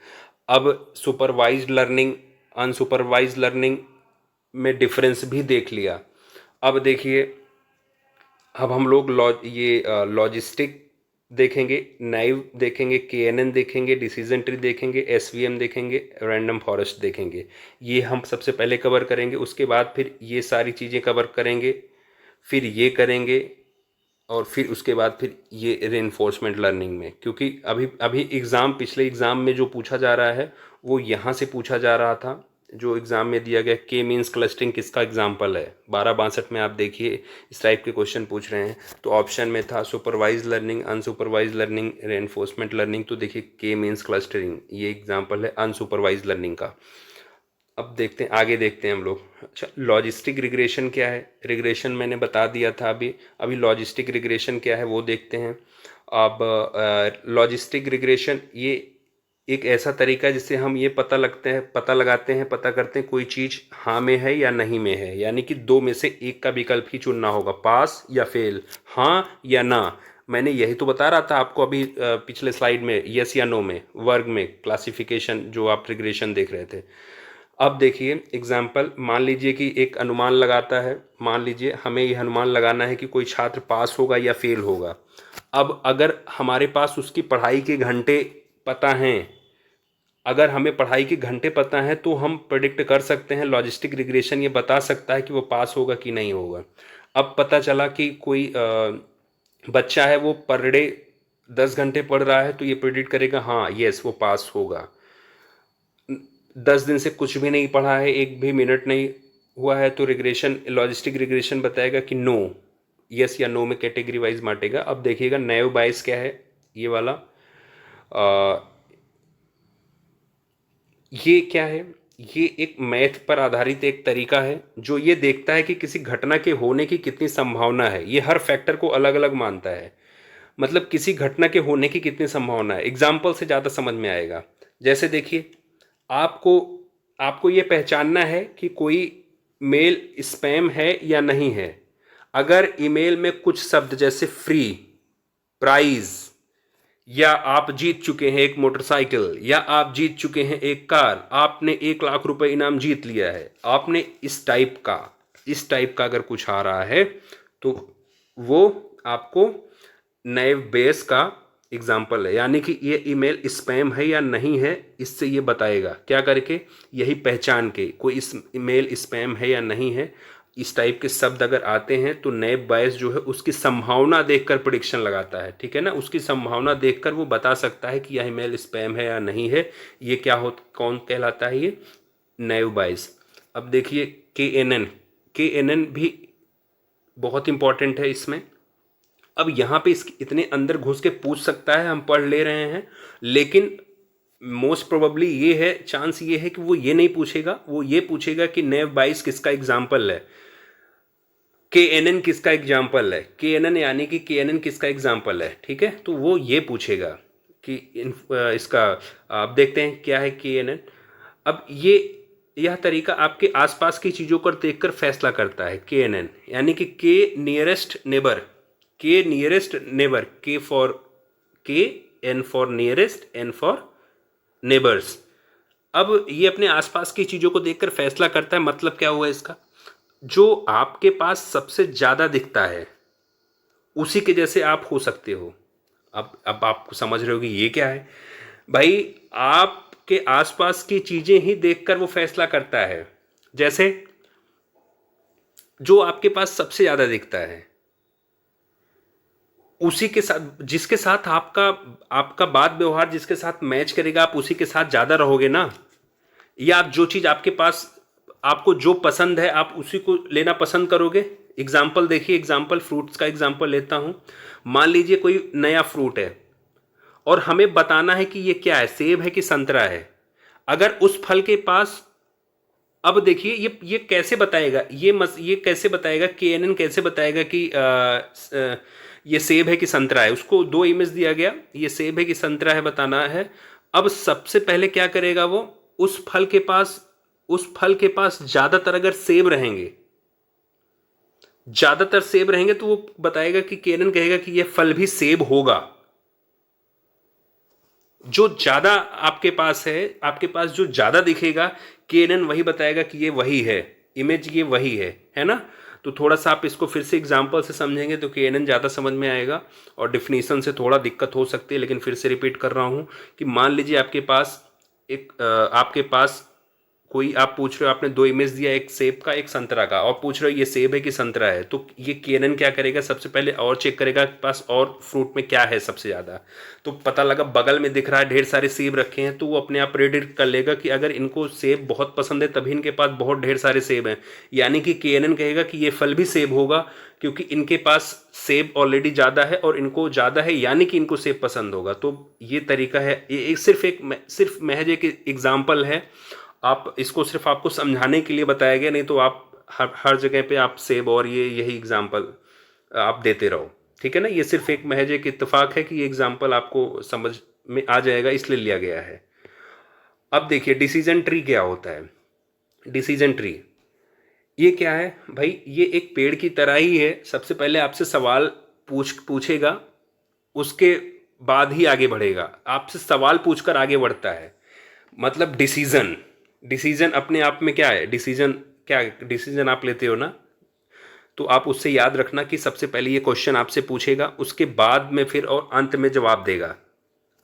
अब सुपरवाइज लर्निंग अनसुपरवाइज लर्निंग में डिफरेंस भी देख लिया। अब देखिए, अब हम लोग लॉजिस्टिक देखेंगे, नाइव देखेंगे, केएनएन देखेंगे, डिसीजन ट्री देखेंगे, एसवीएम देखेंगे, रैंडम फॉरेस्ट देखेंगे। ये हम सबसे पहले कवर करेंगे, उसके बाद फिर ये सारी चीज़ें कवर करेंगे, फिर ये करेंगे, और फिर उसके बाद फिर ये रेनफोर्समेंट लर्निंग में। क्योंकि अभी अभी एग्ज़ाम, पिछले एग्ज़ाम में जो पूछा जा रहा है वो यहाँ से पूछा जा रहा था, जो एग्ज़ाम में दिया गया के मीन्स क्लस्टरिंग किसका एग्जाम्पल है, 1262 में आप देखिए इस टाइप के क्वेश्चन पूछ रहे हैं। तो ऑप्शन में था supervise learning, unsupervise learning, reinforcement learning. तो देखिए के मीन्स क्लस्टरिंग ये एग्जाम्पल है अनसुपरवाइज लर्निंग का। अब देखते हैं, आगे देखते हैं हम लोग। अच्छा, लॉजिस्टिक रिग्रेशन क्या है? रिग्रेशन मैंने बता दिया था अभी। अभी लॉजिस्टिक रिग्रेशन क्या है वो देखते हैं। अब लॉजिस्टिक रिग्रेशन ये एक ऐसा तरीका है जिससे हम ये पता करते हैं कोई चीज़ हाँ में है या नहीं में है, यानी कि दो में से एक का विकल्प ही चुनना होगा, पास या फेल, हाँ या ना। मैंने यही तो बता रहा था आपको अभी पिछले स्लाइड में, यस या नो में, वर्ग में क्लासिफिकेशन जो आप रिग्रेशन देख रहे थे। अब देखिए एग्जाम्पल, मान लीजिए कि एक अनुमान लगाता है, मान लीजिए हमें यह अनुमान लगाना है कि कोई छात्र पास होगा या फेल होगा। अब अगर हमारे पास उसकी पढ़ाई के घंटे पता हैं, अगर हमें पढ़ाई के घंटे पता हैं तो हम प्रेडिक्ट कर सकते हैं, लॉजिस्टिक रिग्रेशन ये बता सकता है कि वो पास होगा कि नहीं होगा। अब पता चला कि कोई बच्चा है वो पर डे 10 घंटे पढ़ रहा है, तो ये प्रेडिक्ट करेगा हाँ यस वो पास होगा। 10 दिन से कुछ भी नहीं पढ़ा है, एक भी मिनट नहीं हुआ है, तो रिग्रेशन, लॉजिस्टिक रिग्रेशन बताएगा कि नो, यस या नो में कैटेगरी वाइज बांटेगा। अब देखिएगा नैव बायस क्या है, ये वाला ये क्या है? ये एक मैथ पर आधारित एक तरीका है जो ये देखता है कि किसी घटना के होने की कितनी संभावना है। ये हर फैक्टर को अलग अलग मानता है, मतलब किसी घटना के होने की कितनी संभावना है। एग्जाम्पल से ज़्यादा समझ में आएगा। जैसे देखिए, आपको आपको ये पहचानना है कि कोई मेल स्पैम है या नहीं है। अगर ईमेल में कुछ शब्द जैसे फ्री, प्राइज, या आप जीत चुके हैं एक मोटरसाइकिल, या आप जीत चुके हैं एक कार, आपने 1 लाख रुपए इनाम जीत लिया है, आपने इस टाइप का अगर कुछ आ रहा है तो वो आपको नए बेस का एग्जाम्पल है, यानी कि ये ईमेल स्पैम है या नहीं है, इससे ये बताएगा क्या करके, यही पहचान के कोई इस ईमेल स्पैम है या नहीं है। इस टाइप के शब्द अगर आते हैं तो नैब बायस जो है उसकी संभावना देखकर प्रिडिक्शन लगाता है, ठीक है ना। उसकी संभावना देखकर वो बता सकता है कि यह ईमेल स्पैम है या नहीं है। ये क्या कौन कहलाता है? ये नैब बायस। अब देखिए के एन एन भी बहुत इंपॉर्टेंट है इसमें। अब यहाँ पे इसके इतने अंदर घुस के पूछ सकता है, हम पढ़ ले रहे हैं, लेकिन मोस्ट प्रोबेबली ये है, चांस ये है कि वो ये नहीं पूछेगा, वो ये पूछेगा कि नैव बाइस किसका एग्जाम्पल है, के एन एन किसका एग्जाम्पल है, के एन एन यानी कि के एन एन किसका एग्जाम्पल है, ठीक है। तो वो ये पूछेगा कि इसका, आप देखते हैं क्या है के एन एन। अब यह तरीका आपके आसपास की चीज़ों पर देखकर फैसला करता है। के एन एन यानी कि K nearest neighbour, K N for nearest, N for neighbours. अब ये अपने आसपास की चीज़ों को देखकर फैसला करता है। मतलब क्या हुआ इसका? जो आपके पास सबसे ज़्यादा दिखता है उसी के जैसे आप हो सकते हो। अब आपको समझ रहे हो कि ये क्या है भाई, आपके आसपास की चीज़ें ही देखकर वो फैसला करता है। जैसे जो आपके पास सबसे ज़्यादा दिखता है उसी के साथ, जिसके साथ आपका बात व्यवहार जिसके साथ मैच करेगा, आप उसी के साथ ज़्यादा रहोगे ना। या आप जो चीज़ आपके पास, आपको जो पसंद है आप उसी को लेना पसंद करोगे। एग्जाम्पल देखिए, एग्जाम्पल फ्रूट्स का एग्जाम्पल लेता हूँ। मान लीजिए कोई नया फ्रूट है और हमें बताना है कि ये क्या है, सेब है कि संतरा है। अगर उस फल के पास, अब देखिए ये कैसे बताएगा, ये कैसे बताएगा, के एन एन कैसे बताएगा कि ये सेब है कि संतरा है। उसको दो इमेज दिया गया, ये सेब है कि संतरा है बताना है। अब सबसे पहले क्या करेगा वो, उस फल के पास ज्यादातर अगर सेब रहेंगे, तो वो बताएगा कि के एन एन कहेगा कि ये फल भी सेब होगा। जो ज्यादा आपके पास है, आपके पास जो ज्यादा दिखेगा, के एन एन वही बताएगा कि ये वही है, इमेज ये वही है ना। तो थोड़ा सा आप इसको फिर से एग्जाम्पल से समझेंगे तो के एन एन ज़्यादा समझ में आएगा, और डिफिनीसन से थोड़ा दिक्कत हो सकती है। लेकिन फिर से रिपीट कर रहा हूँ कि मान लीजिए आपके पास कोई आप पूछ रहे हो, आपने दो इमेज दिया, एक सेब का एक संतरा का, और पूछ रहे हो ये सेब है कि संतरा है, तो ये केनन क्या करेगा, सबसे पहले और चेक करेगा कि पास और फ्रूट में क्या है सबसे ज़्यादा। तो पता लगा बगल में दिख रहा है ढेर सारे सेब रखे हैं, तो वो अपने आप प्रेडिक्ट कर लेगा कि अगर इनको सेब बहुत पसंद है तभी इनके पास बहुत ढेर सारे सेब हैं, यानी कि केनन कहेगा कि ये फल भी सेब होगा, क्योंकि इनके पास सेब ऑलरेडी ज़्यादा है और इनको ज़्यादा है, यानी कि इनको सेब पसंद होगा। तो ये तरीका है, ये सिर्फ महज एक एग्जाम्पल है, आप इसको सिर्फ आपको समझाने के लिए बताया गया, नहीं तो आप हर जगह पे आप सेब और ये यही एग्जाम्पल आप देते रहो, ठीक है ना। ये सिर्फ एक महज एक इत्तेफाक है कि ये एग्जाम्पल आपको समझ में आ जाएगा, इसलिए लिया गया है। अब देखिए डिसीजन ट्री क्या होता है। डिसीजन ट्री ये क्या है भाई, ये एक पेड़ की तरह ही है। सबसे पहले आपसे सवाल पूछेगा, उसके बाद ही आगे बढ़ेगा। आपसे सवाल पूछकर आगे बढ़ता है, मतलब डिसीजन अपने आप में क्या है, डिसीजन आप लेते हो ना, तो आप उससे याद रखना कि सबसे पहले ये क्वेश्चन आपसे पूछेगा, उसके बाद में फिर और अंत में जवाब देगा।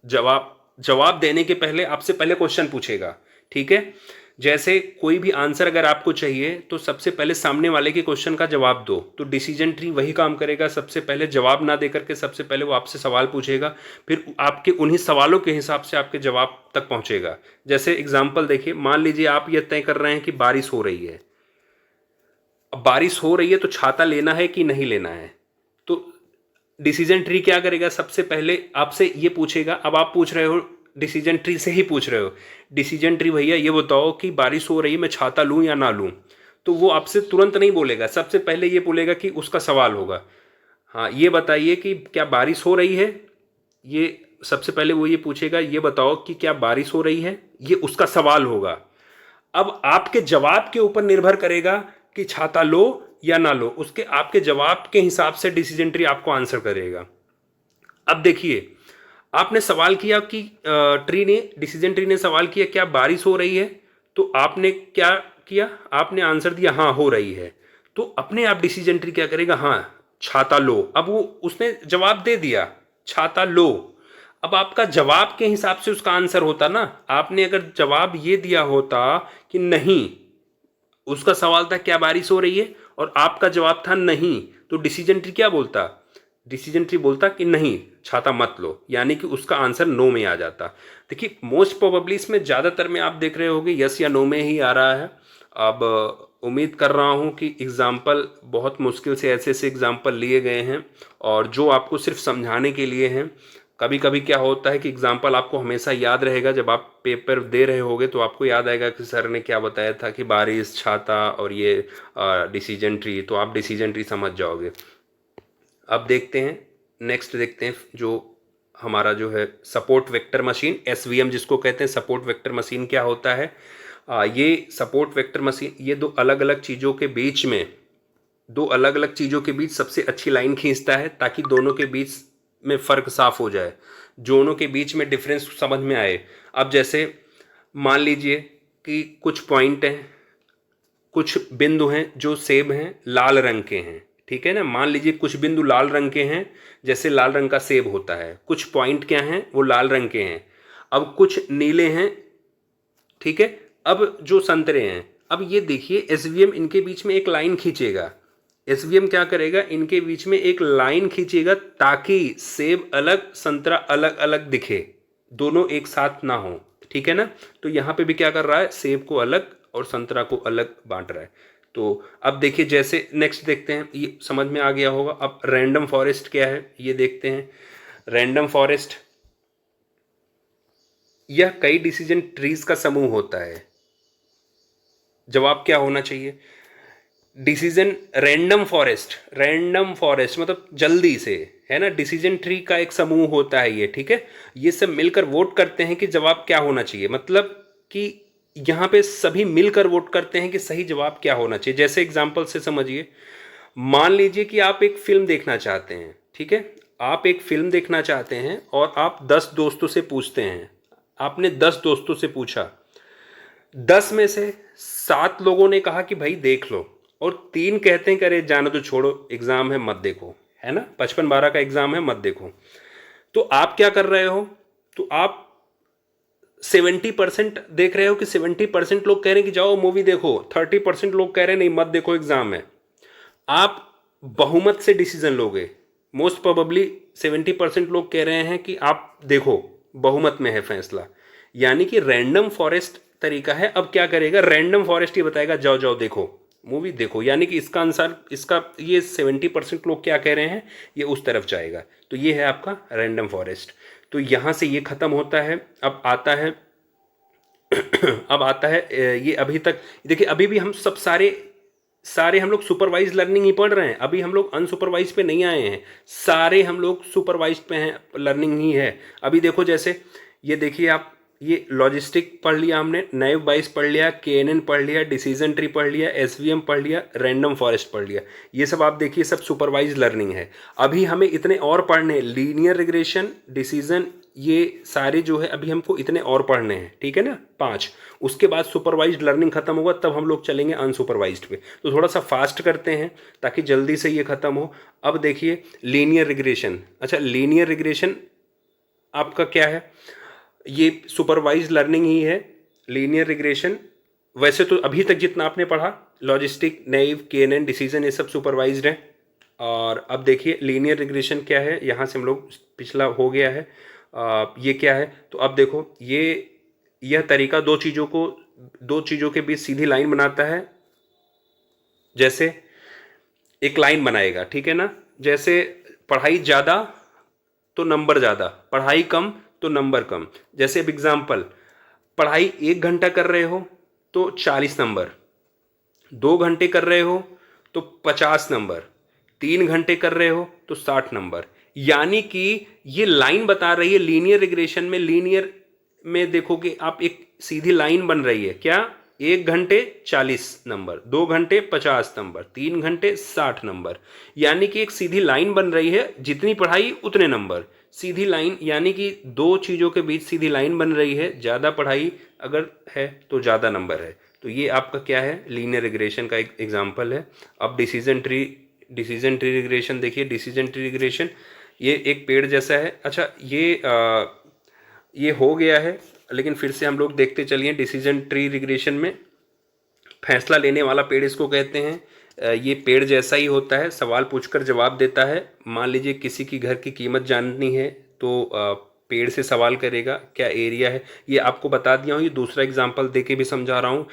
जवाब देने के पहले आपसे पहले क्वेश्चन पूछेगा, ठीक है। जैसे कोई भी आंसर अगर आपको चाहिए तो सबसे पहले सामने वाले के क्वेश्चन का जवाब दो, तो डिसीजन ट्री वही काम करेगा। सबसे पहले जवाब ना दे करके सबसे पहले वो आपसे सवाल पूछेगा, फिर आपके उन्हीं सवालों के हिसाब से आपके जवाब तक पहुंचेगा। जैसे एग्जाम्पल देखिए, मान लीजिए आप ये तय कर रहे हैं कि बारिश हो रही है। अब बारिश हो रही है तो छाता लेना है कि नहीं लेना है, तो डिसीजन ट्री क्या करेगा, सबसे पहले आपसे ये पूछेगा। अब आप पूछ रहे हो, डिसीजन ट्री से ही पूछ रहे हो, डिसीजन ट्री भैया ये बताओ कि बारिश हो रही है, मैं छाता लूं या ना लूं। तो वो आपसे तुरंत नहीं बोलेगा, सबसे पहले ये बोलेगा कि उसका सवाल होगा, हाँ ये बताइए कि क्या बारिश हो रही है। ये सबसे पहले वो ये पूछेगा, ये बताओ कि क्या बारिश हो रही है, ये उसका सवाल होगा। अब आपके जवाब के ऊपर निर्भर करेगा कि छाता लो या ना लो, उसके आपके जवाब के हिसाब से डिसीजन ट्री आपको आंसर करेगा। अब देखिए, आपने सवाल किया कि डिसीजन ट्री ने सवाल किया क्या बारिश हो रही है, तो आपने क्या किया, आपने आंसर दिया हाँ हो रही है। तो अपने आप डिसीजन ट्री क्या करेगा, हाँ छाता लो। अब वो उसने जवाब दे दिया छाता लो, अब आपका जवाब के हिसाब से उसका आंसर होता ना। आपने अगर जवाब ये दिया होता कि नहीं, उसका सवाल था क्या बारिश हो रही है और आपका जवाब था नहीं, तो डिसीजन ट्री क्या बोलता, डिसीजन ट्री बोलता कि नहीं छाता मत लो, यानी कि उसका आंसर नो में आ जाता। देखिए मोस्ट प्रोबेबली इसमें ज़्यादातर में आप देख रहे होंगे यस या नो में ही आ रहा है। अब उम्मीद कर रहा हूँ कि एग्ज़ाम्पल बहुत मुश्किल से ऐसे ऐसे एग्ज़ाम्पल लिए गए हैं और जो आपको सिर्फ समझाने के लिए हैं। कभी कभी क्या होता है कि एग्जाम्पल आपको हमेशा याद रहेगा, जब आप पेपर दे रहे होगे तो आपको याद आएगा कि सर ने क्या बताया था कि बारिश छाता और ये डिसीजन ट्री, तो आप डिसीजन ट्री समझ जाओगे। अब देखते हैं, नेक्स्ट देखते हैं जो हमारा जो है सपोर्ट वेक्टर मशीन, एसवीएम जिसको कहते हैं। सपोर्ट वेक्टर मशीन क्या होता है, ये सपोर्ट वेक्टर मशीन ये दो अलग अलग चीज़ों के बीच सबसे अच्छी लाइन खींचता है, ताकि दोनों के बीच में फ़र्क साफ हो जाए, दोनों के बीच में डिफरेंस समझ में आए। अब जैसे मान लीजिए कि कुछ पॉइंट हैं, कुछ बिंदु हैं जो सेब हैं, लाल रंग के हैं, ठीक है ना। मान लीजिए कुछ बिंदु लाल रंग के हैं, जैसे लाल रंग का सेब होता है। कुछ पॉइंट क्या हैं, वो लाल रंग के हैं। अब कुछ नीले हैं, ठीक है। अब जो संतरे हैं, अब ये देखिए एसवीएम इनके बीच में एक लाइन खींचेगा। एसवीएम क्या करेगा, इनके बीच में एक लाइन खींचेगा ताकि सेब अलग संतरा अलग अलग दिखे, दोनों एक साथ ना हो, ठीक है ना। तो यहाँ पे भी क्या कर रहा है, सेब को अलग और संतरा को अलग बांट रहा है। तो अब देखिए, जैसे नेक्स्ट देखते हैं, ये समझ में आ गया होगा। अब रैंडम फॉरेस्ट क्या है ये देखते हैं। रैंडम फॉरेस्ट यह कई डिसीजन ट्रीज का समूह होता है। जवाब क्या होना चाहिए, डिसीजन रैंडम फॉरेस्ट मतलब जल्दी से, है ना। डिसीजन ट्री का एक समूह होता है ये, ठीक है। ये सब मिलकर वोट करते हैं कि जवाब क्या होना चाहिए, मतलब कि यहाँ पे सभी मिलकर वोट करते हैं कि सही जवाब क्या होना चाहिए। जैसे एग्जांपल से समझिए, मान लीजिए कि आप एक फिल्म देखना चाहते हैं, ठीक है। आप एक फिल्म देखना चाहते हैं और आप 10 दोस्तों से पूछते हैं। आपने 10 दोस्तों से पूछा, 10 में से 7 लोगों ने कहा कि भाई देख लो, और 3 कहते हैं कि अरे जाना तो छोड़ो, एग्जाम है मत देखो, है ना, 55-12 का एग्जाम है मत देखो। तो आप क्या कर रहे हो, तो आप 70% देख रहे हो कि 70% लोग कह रहे हैं कि जाओ मूवी देखो, 30% लोग कह रहे हैं नहीं मत देखो एग्जाम है। आप बहुमत से डिसीजन लोगे, मोस्ट प्रोबेबली 70% लोग कह रहे हैं कि आप देखो, बहुमत में है फैसला, यानी कि रैंडम फॉरेस्ट तरीका है। अब क्या करेगा रैंडम फॉरेस्ट, ये बताएगा जाओ जाओ देखो मूवी देखो, यानी कि इसका आंसर, इसका ये 70% लोग क्या कह रहे हैं ये उस तरफ जाएगा। तो ये है आपका रैंडम फॉरेस्ट। तो यहां से ये खत्म होता है। अब आता है अब आता है ये अभी तक देखिए, अभी भी हम सब सारे सारे हम लोग सुपरवाइज लर्निंग ही पढ़ रहे हैं, अभी हम लोग अनसुपरवाइज पे नहीं आए हैं, सारे हम लोग सुपरवाइज पे हैं, लर्निंग ही है। अभी देखो जैसे ये देखिए आप, ये लॉजिस्टिक पढ़ लिया हमने, नैव बाइस पढ़ लिया, केएनएन पढ़ लिया, डिसीजन ट्री पढ़ लिया, एसवीएम पढ़ लिया, रैंडम फॉरेस्ट पढ़ लिया। ये सब आप देखिए सब सुपरवाइज लर्निंग है। अभी हमें इतने और पढ़ने, लीनियर रिग्रेशन, डिसीजन, ये सारे जो है अभी हमको इतने और पढ़ने हैं, ठीक है ना, 5। उसके बाद सुपरवाइज्ड लर्निंग खत्म होगा, तब हम लोग चलेंगे अनसुपरवाइज्ड पे। तो थोड़ा सा फास्ट करते हैं ताकि जल्दी से ये खत्म हो। अब देखिए लीनियर रिग्रेशन। अच्छा, लीनियर रिग्रेशन आपका क्या है, ये सुपरवाइज लर्निंग ही है। लीनियर रिग्रेशन वैसे तो अभी तक जितना आपने पढ़ा, लॉजिस्टिक, नैव, केएनएन, डिसीजन, ये सब सुपरवाइज्ड है। और अब देखिए लीनियर रिग्रेशन क्या है, यहाँ से हम लोग पिछला हो गया है। ये क्या है, तो अब देखो यह तरीका दो चीज़ों के बीच सीधी लाइन बनाता है। जैसे एक लाइन बनाएगा, ठीक है ना, जैसे पढ़ाई ज़्यादा तो नंबर ज़्यादा, पढ़ाई कम तो नंबर कम। जैसे अब एग्जाम्पल, पढ़ाई 1 घंटा कर रहे हो तो 40 नंबर, 2 घंटे कर रहे हो तो 50 नंबर, 3 घंटे कर रहे हो तो 60 नंबर। यानी कि ये लाइन बता रही है लीनियर रिग्रेशन में, लीनियर में देखोगे आप एक सीधी लाइन बन रही है, क्या, 1 घंटे 40 नंबर, 2 घंटे 50 नंबर, 3 घंटे 60 नंबर। यानी कि एक सीधी लाइन बन रही है, जितनी पढ़ाई उतने नंबर, सीधी लाइन, यानी कि दो चीज़ों के बीच सीधी लाइन बन रही है, ज़्यादा पढ़ाई अगर है तो ज़्यादा नंबर है। तो ये आपका क्या है, लीनियर रिग्रेशन का एक एग्जाम्पल है। अब डिसीजन ट्री रिग्रेशन देखिए, डिसीजन ट्री रिग्रेशन ये एक पेड़ जैसा है। अच्छा, ये हो गया है, लेकिन फिर से हम लोग देखते चलिए। डिसीजन ट्री रिग्रेशन में फैसला लेने वाला पेड़ इसको कहते हैं। ये पेड़ जैसा ही होता है, सवाल पूछकर जवाब देता है। मान लीजिए किसी की घर की कीमत जाननी है तो पेड़ से सवाल करेगा क्या एरिया है। ये आपको बता दिया हूँ, ये दूसरा एग्जाम्पल दे के भी समझा रहा हूँ।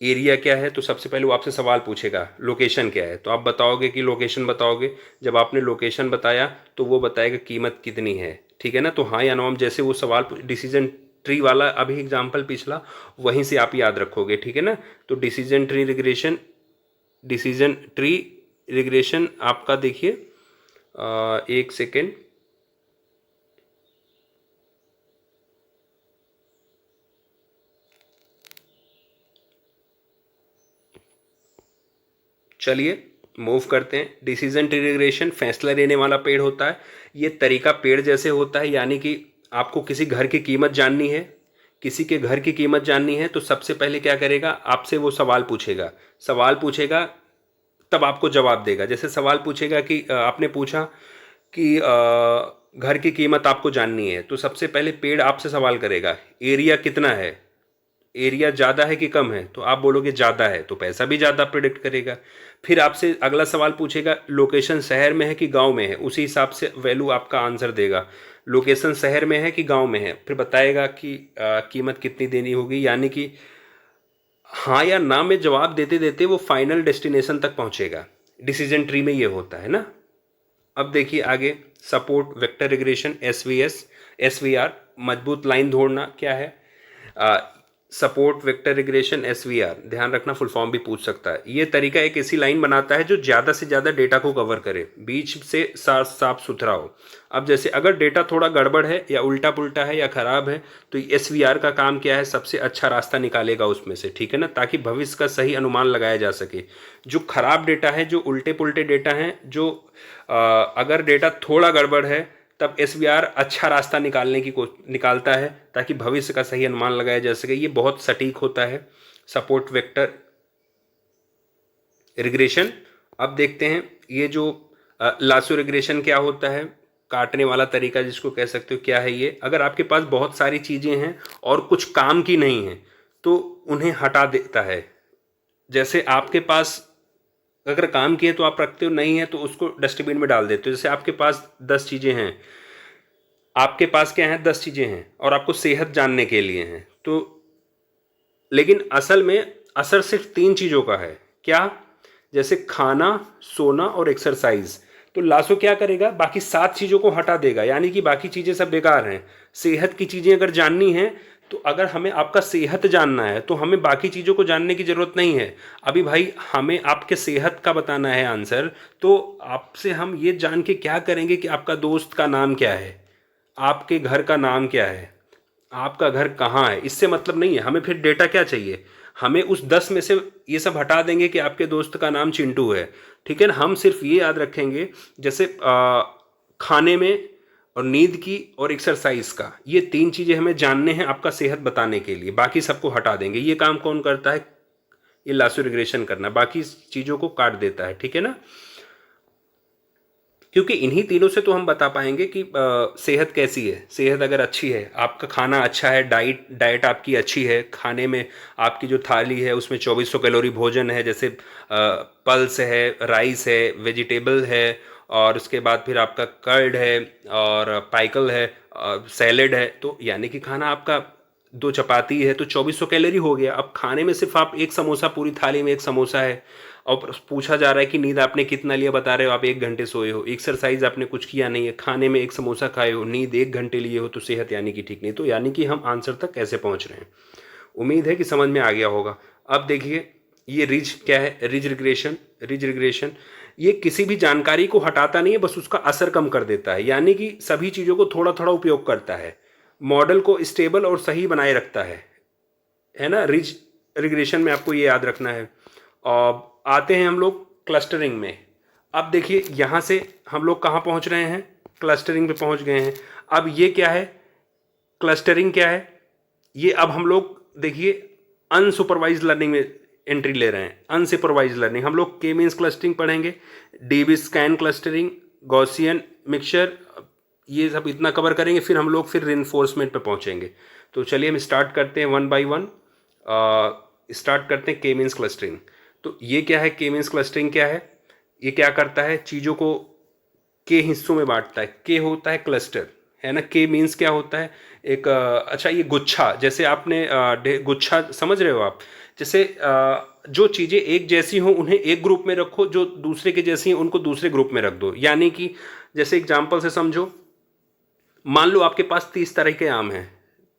एरिया क्या है, तो सबसे पहले वो आपसे सवाल पूछेगा लोकेशन क्या है, तो आप बताओगे कि लोकेशन बताओगे। जब आपने लोकेशन बताया तो वो बताएगा कीमत कितनी है, ठीक है ना। तो हाँ या नो, जैसे वो सवाल डिसीजन ट्री वाला अभी एग्जाम्पल पिछला, वहीं से आप याद रखोगे, ठीक है ना। तो डिसीजन ट्री रिग्रेशन आपका देखिए, एक सेकेंड, चलिए मूव करते हैं। डिसीजन ट्री रिग्रेशन फैसला लेने वाला पेड़ होता है। ये तरीका पेड़ जैसे होता है, यानी कि आपको किसी घर की कीमत जाननी है, किसी के घर की कीमत जाननी है, तो सबसे पहले क्या करेगा, आपसे वो सवाल पूछेगा, तब आपको जवाब देगा। जैसे सवाल पूछेगा कि आपने पूछा कि घर की कीमत आपको जाननी है, तो सबसे पहले पेड़ आपसे सवाल करेगा एरिया कितना है, एरिया ज़्यादा है कि कम है, तो आप बोलोगे ज़्यादा है, तो पैसा भी ज़्यादा प्रिडिक्ट करेगा। फिर आपसे अगला सवाल पूछेगा लोकेशन शहर में है कि गांव में है, उसी हिसाब से वैल्यू आपका आंसर देगा। लोकेशन शहर में है कि गांव में है, फिर बताएगा कि कीमत कितनी देनी होगी। यानी कि हाँ या ना में जवाब देते देते वो फाइनल डेस्टिनेशन तक पहुंचेगा। डिसीजन ट्री में ये होता है ना। अब देखिए आगे, सपोर्ट वेक्टर रिग्रेशन, एसवीआर, मजबूत लाइन ढूंढना क्या है, सपोर्ट वेक्टर रिग्रेशन एसवीआर, ध्यान रखना फुल फॉर्म भी पूछ सकता है। ये तरीका एक ऐसी लाइन बनाता है जो ज़्यादा से ज़्यादा डेटा को कवर करे, बीच से साफ साफ सुथरा हो। अब जैसे अगर डेटा थोड़ा गड़बड़ है या उल्टा पुल्टा है या ख़राब है, तो एसवीआर का काम क्या है, सबसे अच्छा रास्ता निकालेगा उसमें से, ठीक है ना, ताकि भविष्य का सही अनुमान लगाया जा सके। जो खराब डेटा है, जो उल्टे पुल्टे डेटा हैं, जो अगर डेटा थोड़ा गड़बड़ है, तब एसवीआर अच्छा रास्ता निकालता है ताकि भविष्य का सही अनुमान लगाया जा सके। ये बहुत सटीक होता है सपोर्ट वेक्टर रिग्रेशन। अब देखते हैं ये जो लासो रिग्रेशन क्या होता है। काटने वाला तरीका जिसको कह सकते हो, क्या है ये, अगर आपके पास बहुत सारी चीज़ें हैं और कुछ काम की नहीं हैं तो उन्हें हटा देता है। जैसे आपके पास अगर काम की है तो आप रखते हो, नहीं है तो उसको डस्टबिन में डाल देते हो। जैसे आपके पास 10 चीज़ें हैं, आपके पास क्या है, 10 चीज़ें हैं और आपको सेहत जानने के लिए हैं, तो लेकिन असल में असर सिर्फ 3 चीज़ों का है। क्या? जैसे खाना, सोना और एक्सरसाइज। तो लासो क्या करेगा, बाकी 7 चीज़ों को हटा देगा, यानी कि बाकी चीज़ें सब बेकार हैं। सेहत की चीज़ें अगर जाननी है तो अगर हमें आपका सेहत जानना है तो हमें बाकी चीज़ों को जानने की ज़रूरत नहीं है। अभी भाई हमें आपके सेहत का बताना है आंसर, तो आपसे हम ये जान के क्या करेंगे कि आपका दोस्त का नाम क्या है, आपके घर का नाम क्या है, आपका घर कहाँ है, इससे मतलब नहीं है। हमें फिर डेटा क्या चाहिए, हमें उस 10 में से ये सब हटा देंगे कि आपके दोस्त का नाम चिंटू है, ठीक है ना। हम सिर्फ ये याद रखेंगे, जैसे खाने में और नींद की और एक्सरसाइज का, ये 3 चीज़ें हमें जानने हैं आपका सेहत बताने के लिए, बाकी सबको हटा देंगे। ये काम कौन करता है, ये लासो रिग्रेशन करना, बाकी चीज़ों को काट देता है, ठीक है ना। क्योंकि इन्हीं तीनों से तो हम बता पाएंगे कि सेहत कैसी है। सेहत अगर अच्छी है, आपका खाना अच्छा है, डाइट आपकी अच्छी है, खाने में आपकी जो थाली है उसमें 2400 कैलोरी भोजन है, जैसे पल्स है, राइस है, वेजिटेबल है, और उसके बाद फिर आपका कर्ड है और पाइकल है, सैलेड है, तो यानी कि खाना आपका 2 चपाती है तो 2400 कैलोरी हो गया। अब खाने में सिर्फ आप एक समोसा, पूरी थाली में एक समोसा है, और पूछा जा रहा है कि नींद आपने कितना लिया, बता रहे हो आप 1 घंटे सोए हो, एक्सरसाइज आपने कुछ किया नहीं है, खाने में एक समोसा खाए हो, नींद 1 घंटे लिए हो, तो सेहत यानी कि ठीक नहीं। तो यानी कि हम आंसर तक कैसे पहुंच रहे हैं, उम्मीद है कि समझ में आ गया होगा। अब देखिए ये रिज क्या है, रिज रिग्रेशन। रिज रिग्रेशन ये किसी भी जानकारी को हटाता नहीं है, बस उसका असर कम कर देता है, यानी कि सभी चीज़ों को थोड़ा थोड़ा उपयोग करता है, मॉडल को स्टेबल और सही बनाए रखता है ना। रिज रिग्रेशन में आपको ये याद रखना है। और आते हैं हम लोग क्लस्टरिंग में। अब देखिए यहाँ से हम लोग कहाँ पहुँच रहे हैं, क्लस्टरिंग पे पहुँच गए हैं। अब ये क्या है, क्लस्टरिंग क्या है, ये अब हम लोग देखिए अनसुपरवाइज लर्निंग में एंट्री ले रहे हैं। अनसुपरवाइज लर्निंग हम लोग के मीन्स क्लस्टरिंग पढ़ेंगे, dB scan clustering, Gaussian mixture, ये सब इतना कवर करेंगे, फिर हम लोग फिर रिइंफोर्समेंट पे पहुंचेंगे। तो चलिए हम स्टार्ट करते हैं 1 बाय 1। स्टार्ट करते हैं के मीन्स क्लस्टरिंग। तो ये क्या है, के मीन्स क्लस्टरिंग क्या है, ये क्या करता है, चीज़ों को के हिस्सों में बांटता है। के होता है क्लस्टर, है ना। के मीन्स क्या होता है, एक अच्छा ये गुच्छा, जैसे आपने गुच्छा समझ रहे हो आप, जैसे जो चीज़ें एक जैसी हों उन्हें एक ग्रुप में रखो, जो दूसरे के जैसी हैं उनको दूसरे ग्रुप में रख दो। यानी कि जैसे एग्जाम्पल से समझो, मान लो आपके पास 30 तरह के आम हैं,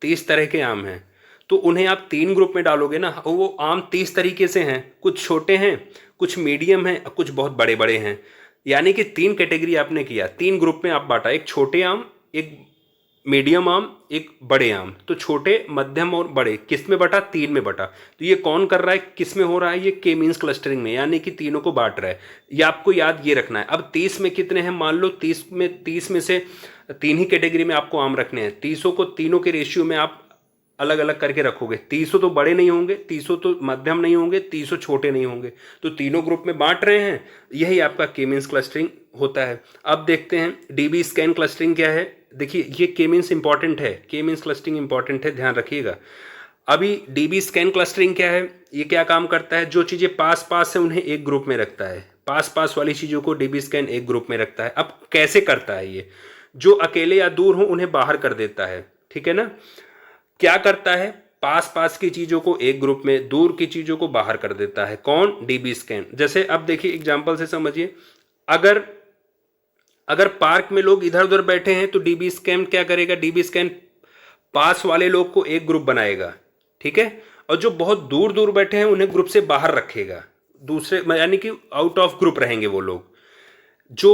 30 तरह के आम हैं, तो उन्हें आप 3 ग्रुप में डालोगे ना, वो आम 30 तरीके से हैं, कुछ छोटे हैं, कुछ मीडियम हैं, कुछ बहुत बड़े बड़े हैं। यानी कि 3 कैटेगरी आपने किया, 3 ग्रुप में आप बांटा, एक छोटे आम, एक मीडियम आम, एक बड़े आम। तो छोटे, मध्यम और बड़े किस में बटा, 3 में बटा। तो ये कौन कर रहा है, किस में हो रहा है, ये के मीन्स क्लस्टरिंग में, यानी कि तीनों को बांट रहा है। ये आपको याद ये रखना है। अब 30 में कितने हैं, मान लो 30 में से 3 ही कैटेगरी में आपको आम रखने हैं। 30 को तीनों के रेशियो में आप अलग अलग करके रखोगे। 30 तो बड़े नहीं होंगे, 30 तो मध्यम नहीं होंगे, 30 छोटे नहीं होंगे, तो तीनों ग्रुप में बांट रहे हैं। यही आपका के मीन्स क्लस्टरिंग होता है। अब देखते हैं डीबी स्कैन क्लस्टरिंग क्या है। देखिए ये के मीन्स इंपॉर्टेंट है, के मीन्स क्लस्टरिंग इंपॉर्टेंट है, ध्यान रखिएगा। अभी डीबी स्कैन क्लस्टरिंग क्या है, ये क्या काम करता है, जो चीज़ें पास पास है उन्हें एक ग्रुप में रखता है, पास पास वाली चीज़ों को डीबी स्कैन एक ग्रुप में रखता है। अब कैसे करता है ये, जो अकेले या दूर हो उन्हें बाहर कर देता है, ठीक है ना। क्या करता है, पास पास की चीज़ों को एक ग्रुप में, दूर की चीज़ों को बाहर कर देता है। कौन, डीबी स्कैन। जैसे अब देखिए एग्जाम्पल से समझिए, अगर अगर पार्क में लोग इधर उधर बैठे हैं तो डीबी स्कैन क्या करेगा, डीबी स्कैन पास वाले लोग को एक ग्रुप बनाएगा, ठीक है, और जो बहुत दूर दूर बैठे हैं उन्हें ग्रुप से बाहर रखेगा, दूसरे यानी कि आउट ऑफ ग्रुप रहेंगे वो लोग। जो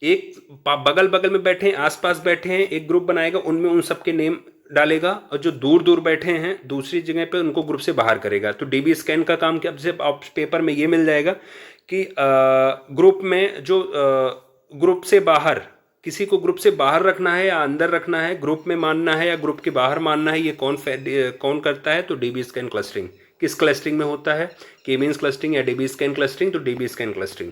एक बगल बगल में बैठे हैं, आसपास बैठे हैं, एक ग्रुप बनाएगा, उनमें उन सबके नेम डालेगा, और जो दूर दूर बैठे हैं दूसरी जगह पे उनको ग्रुप से बाहर करेगा। तो डीबी स्कैन का काम क्या, जैसे आप पेपर में ये मिल जाएगा कि ग्रुप में जो ग्रुप से बाहर, किसी को ग्रुप से बाहर रखना है या अंदर रखना है, ग्रुप में मानना है या ग्रुप के बाहर मानना है, ये कौन करता है, तो डीबी स्कैन क्लस्टरिंग। किस क्लस्टरिंग में होता है, के मीन्स क्लस्टरिंग या डीबी स्कैन क्लस्टरिंग, तो डीबी स्कैन क्लस्टरिंग।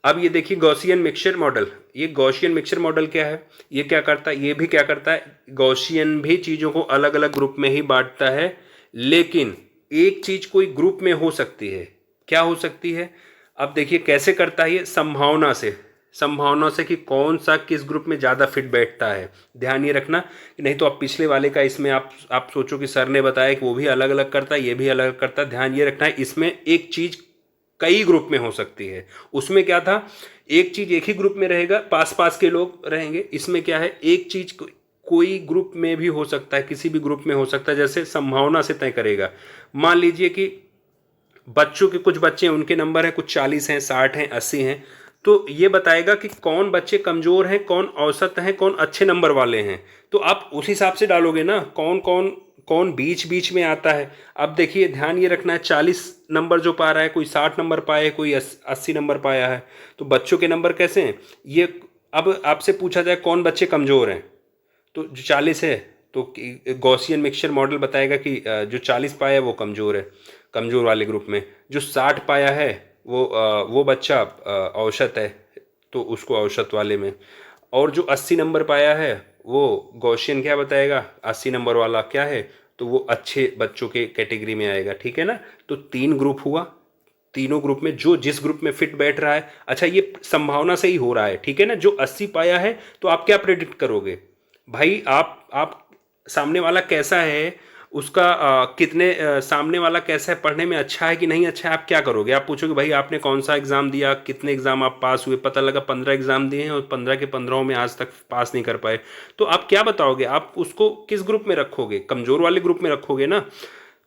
अब ये देखिए गॉसियन मिक्सचर मॉडल। ये गॉसियन मिक्सचर मॉडल क्या है, ये क्या करता है, ये भी क्या करता है, गॉसियन भी चीज़ों को अलग अलग ग्रुप में ही बांटता है, लेकिन एक चीज़ कोई ग्रुप में हो सकती है। क्या हो सकती है, अब देखिए कैसे करता है ये, संभावना से। संभावना से कि कौन सा किस ग्रुप में ज़्यादा फिट बैठता है। ध्यान ये रखना कि नहीं तो आप पिछले वाले का इसमें आप सोचो कि सर ने बताया कि वो भी अलग अलग करता है, ये भी अलग अलग करता है। ध्यान ये रखना है इसमें एक चीज़ कई ग्रुप में हो सकती है। उसमें क्या था, एक चीज एक ही ग्रुप में रहेगा, पास पास के लोग रहेंगे। इसमें क्या है, एक चीज कोई ग्रुप में भी हो सकता है, किसी भी ग्रुप में हो सकता है। जैसे संभावना से तय करेगा, मान लीजिए कि बच्चों के कुछ बच्चे हैं, उनके नंबर हैं कुछ 40 हैं, 60 हैं, 80 हैं, तो ये बताएगा कि कौन बच्चे कमजोर हैं, कौन औसत हैं, कौन अच्छे नंबर वाले हैं। तो आप उस हिसाब से डालोगे ना, कौन कौन कौन बीच बीच में आता है। अब देखिए ध्यान ये रखना है, 40 नंबर जो पा रहा है, कोई 60 नंबर पाए, कोई 80 नंबर पाया है, तो बच्चों के नंबर कैसे हैं ये। अब आपसे पूछा जाए कौन बच्चे कमजोर हैं, तो जो 40 है, तो गॉसियन मिक्सचर मॉडल बताएगा कि जो 40 पाया है वो कमजोर है, कमजोर वाले ग्रुप में। जो 60 पाया है वो बच्चा औसत है, तो उसको औसत वाले में। और जो 80 नंबर पाया है वो गॉसियन क्या बताएगा, 80 नंबर वाला क्या है, तो वो अच्छे बच्चों के कैटेगरी में आएगा। ठीक है ना, तो 3 ग्रुप हुआ, तीनों ग्रुप में जो जिस ग्रुप में फिट बैठ रहा है। अच्छा, ये संभावना से ही हो रहा है, ठीक है ना। जो 80 पाया है तो आप क्या प्रेडिक्ट करोगे भाई, आप सामने वाला कैसा है, उसका कितने सामने वाला कैसा है, पढ़ने में अच्छा है कि नहीं अच्छा है, आप क्या करोगे। आप पूछोगे भाई आपने कौन सा एग्ज़ाम दिया, कितने एग्ज़ाम आप पास हुए, पता लगा 15 एग्ज़ाम दिए हैं और 15 के 15 में आज तक पास नहीं कर पाए, तो आप क्या बताओगे, आप उसको किस ग्रुप में रखोगे, कमज़ोर वाले ग्रुप में रखोगे ना।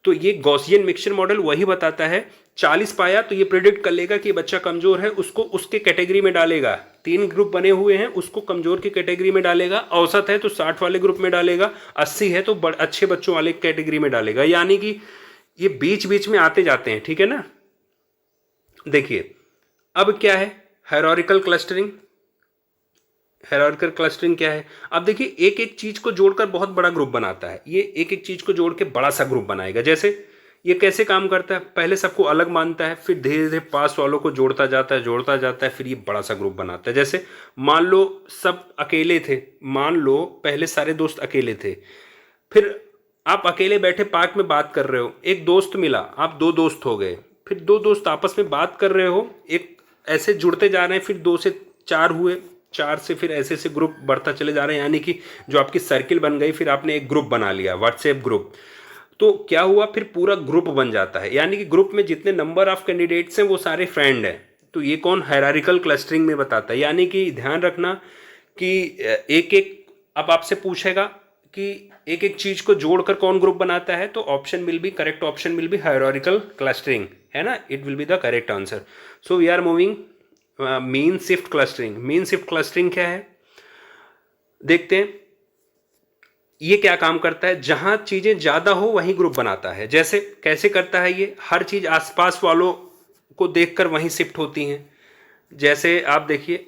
तो ये गॉसियन मिक्सचर मॉडल वही बताता है। 40 पाया तो ये प्रिडिक्ट कर लेगा कि बच्चा कमजोर है, उसको उसके कैटेगरी में डालेगा। 3 ग्रुप बने हुए हैं, उसको कमजोर की कैटेगरी में डालेगा। औसत है तो 60 वाले ग्रुप में डालेगा, 80 है तो अच्छे बच्चों वाले कैटेगरी में डालेगा। यानी कि ये बीच बीच में आते जाते हैं, ठीक है ना। देखिए अब क्या है, हायरार्किकल क्लस्टरिंग। हायरार्किकल क्लस्टरिंग क्या है, अब देखिए एक एक चीज को जोड़कर बहुत बड़ा ग्रुप बनाता है। ये एक एक चीज को जोड़ के बड़ा सा ग्रुप बनाएगा। जैसे ये कैसे काम करता है, पहले सबको अलग मानता है, फिर धीरे धीरे पास वालों को जोड़ता जाता है, जोड़ता जाता है, फिर ये बड़ा सा ग्रुप बनाता है। जैसे मान लो सब अकेले थे, मान लो पहले सारे दोस्त अकेले थे, फिर आप अकेले बैठे पार्क में बात कर रहे हो, एक दोस्त मिला, आप 2 दोस्त हो गए, फिर 2 दोस्त आपस में बात कर रहे हो, एक ऐसे जुड़ते जा रहे हैं, फिर 2 से 4 हुए, 4 से फिर ऐसे ऐसे ग्रुप बढ़ता चले जा रहे हैं। यानी कि जो आपकी सर्किल बन गई, फिर आपने एक ग्रुप बना लिया, व्हाट्सएप ग्रुप। तो क्या हुआ, फिर पूरा ग्रुप बन जाता है। यानी कि ग्रुप में जितने नंबर ऑफ कैंडिडेट्स हैं वो सारे फ्रेंड हैं। तो ये कौन, हायरार्किकल क्लस्टरिंग में बताता है। यानी कि ध्यान रखना कि एक एक, अब आपसे पूछेगा कि एक एक चीज को जोड़कर कौन ग्रुप बनाता है, तो option will be, correct option will be hierarchical clustering, है ना, it will be the correct answer. So we are moving mean shift clustering. Mean shift clustering क्या है, देखते हैं ये क्या काम करता है। जहां चीजें ज्यादा हो वहीं ग्रुप बनाता है। जैसे कैसे करता है ये, हर चीज आसपास वालों को देखकर वहीं शिफ्ट होती हैं। जैसे आप देखिए,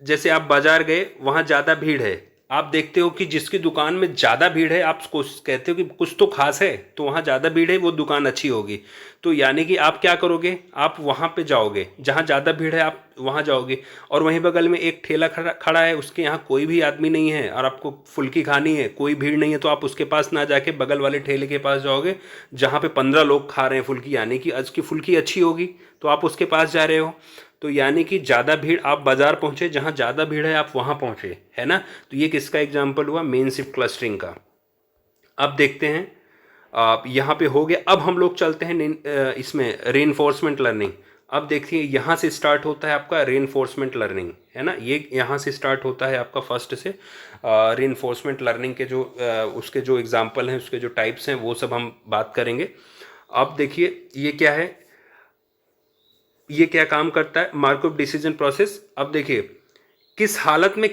जैसे आप बाजार गए, वहां ज्यादा भीड़ है, आप देखते हो कि जिसकी दुकान में ज्यादा भीड़ है, आप कहते हो कि कुछ तो खास है, तो वहां ज्यादा भीड़ है, वो दुकान अच्छी होगी। तो यानी कि आप क्या करोगे, आप वहां पे जाओगे, जहां ज्यादा भीड़ है आप वहां जाओगे। और वहीं बगल में एक ठेला खड़ा खड़ा है, उसके यहाँ कोई भी आदमी नहीं है और आपको फुल्की खानी है, कोई भीड़ नहीं है, तो आप उसके पास ना जाके बगल वाले ठेले के पास जाओगे जहाँ पे 15 लोग खा रहे हैं फुल्की, यानी कि आज की फुल्की अच्छी होगी, तो आप उसके पास जा रहे हो। तो यानी कि ज़्यादा भीड़, आप बाजार पहुंचे, जहां ज़्यादा भीड़ है आप वहां पहुंचे, है ना। तो ये किसका एग्जाम्पल हुआ, मेन शिफ्ट क्लस्टरिंग का। अब देखते हैं, यहाँ पे हो गया। अब हम लोग चलते हैं इसमें रीइंफोर्समेंट लर्निंग। अब देखिए यहाँ से स्टार्ट होता है आपका रीइंफोर्समेंट लर्निंग, है ना। ये यहाँ से स्टार्ट होता है आपका फर्स्ट से। रीइंफोर्समेंट लर्निंग के जो उसके जो एग्जाम्पल हैं, उसके जो टाइप्स हैं, वो सब हम बात करेंगे। अब देखिए ये क्या है, ये क्या काम करता है, मार्कअप डिसीजन प्रोसेस। अब देखिए किस हालत में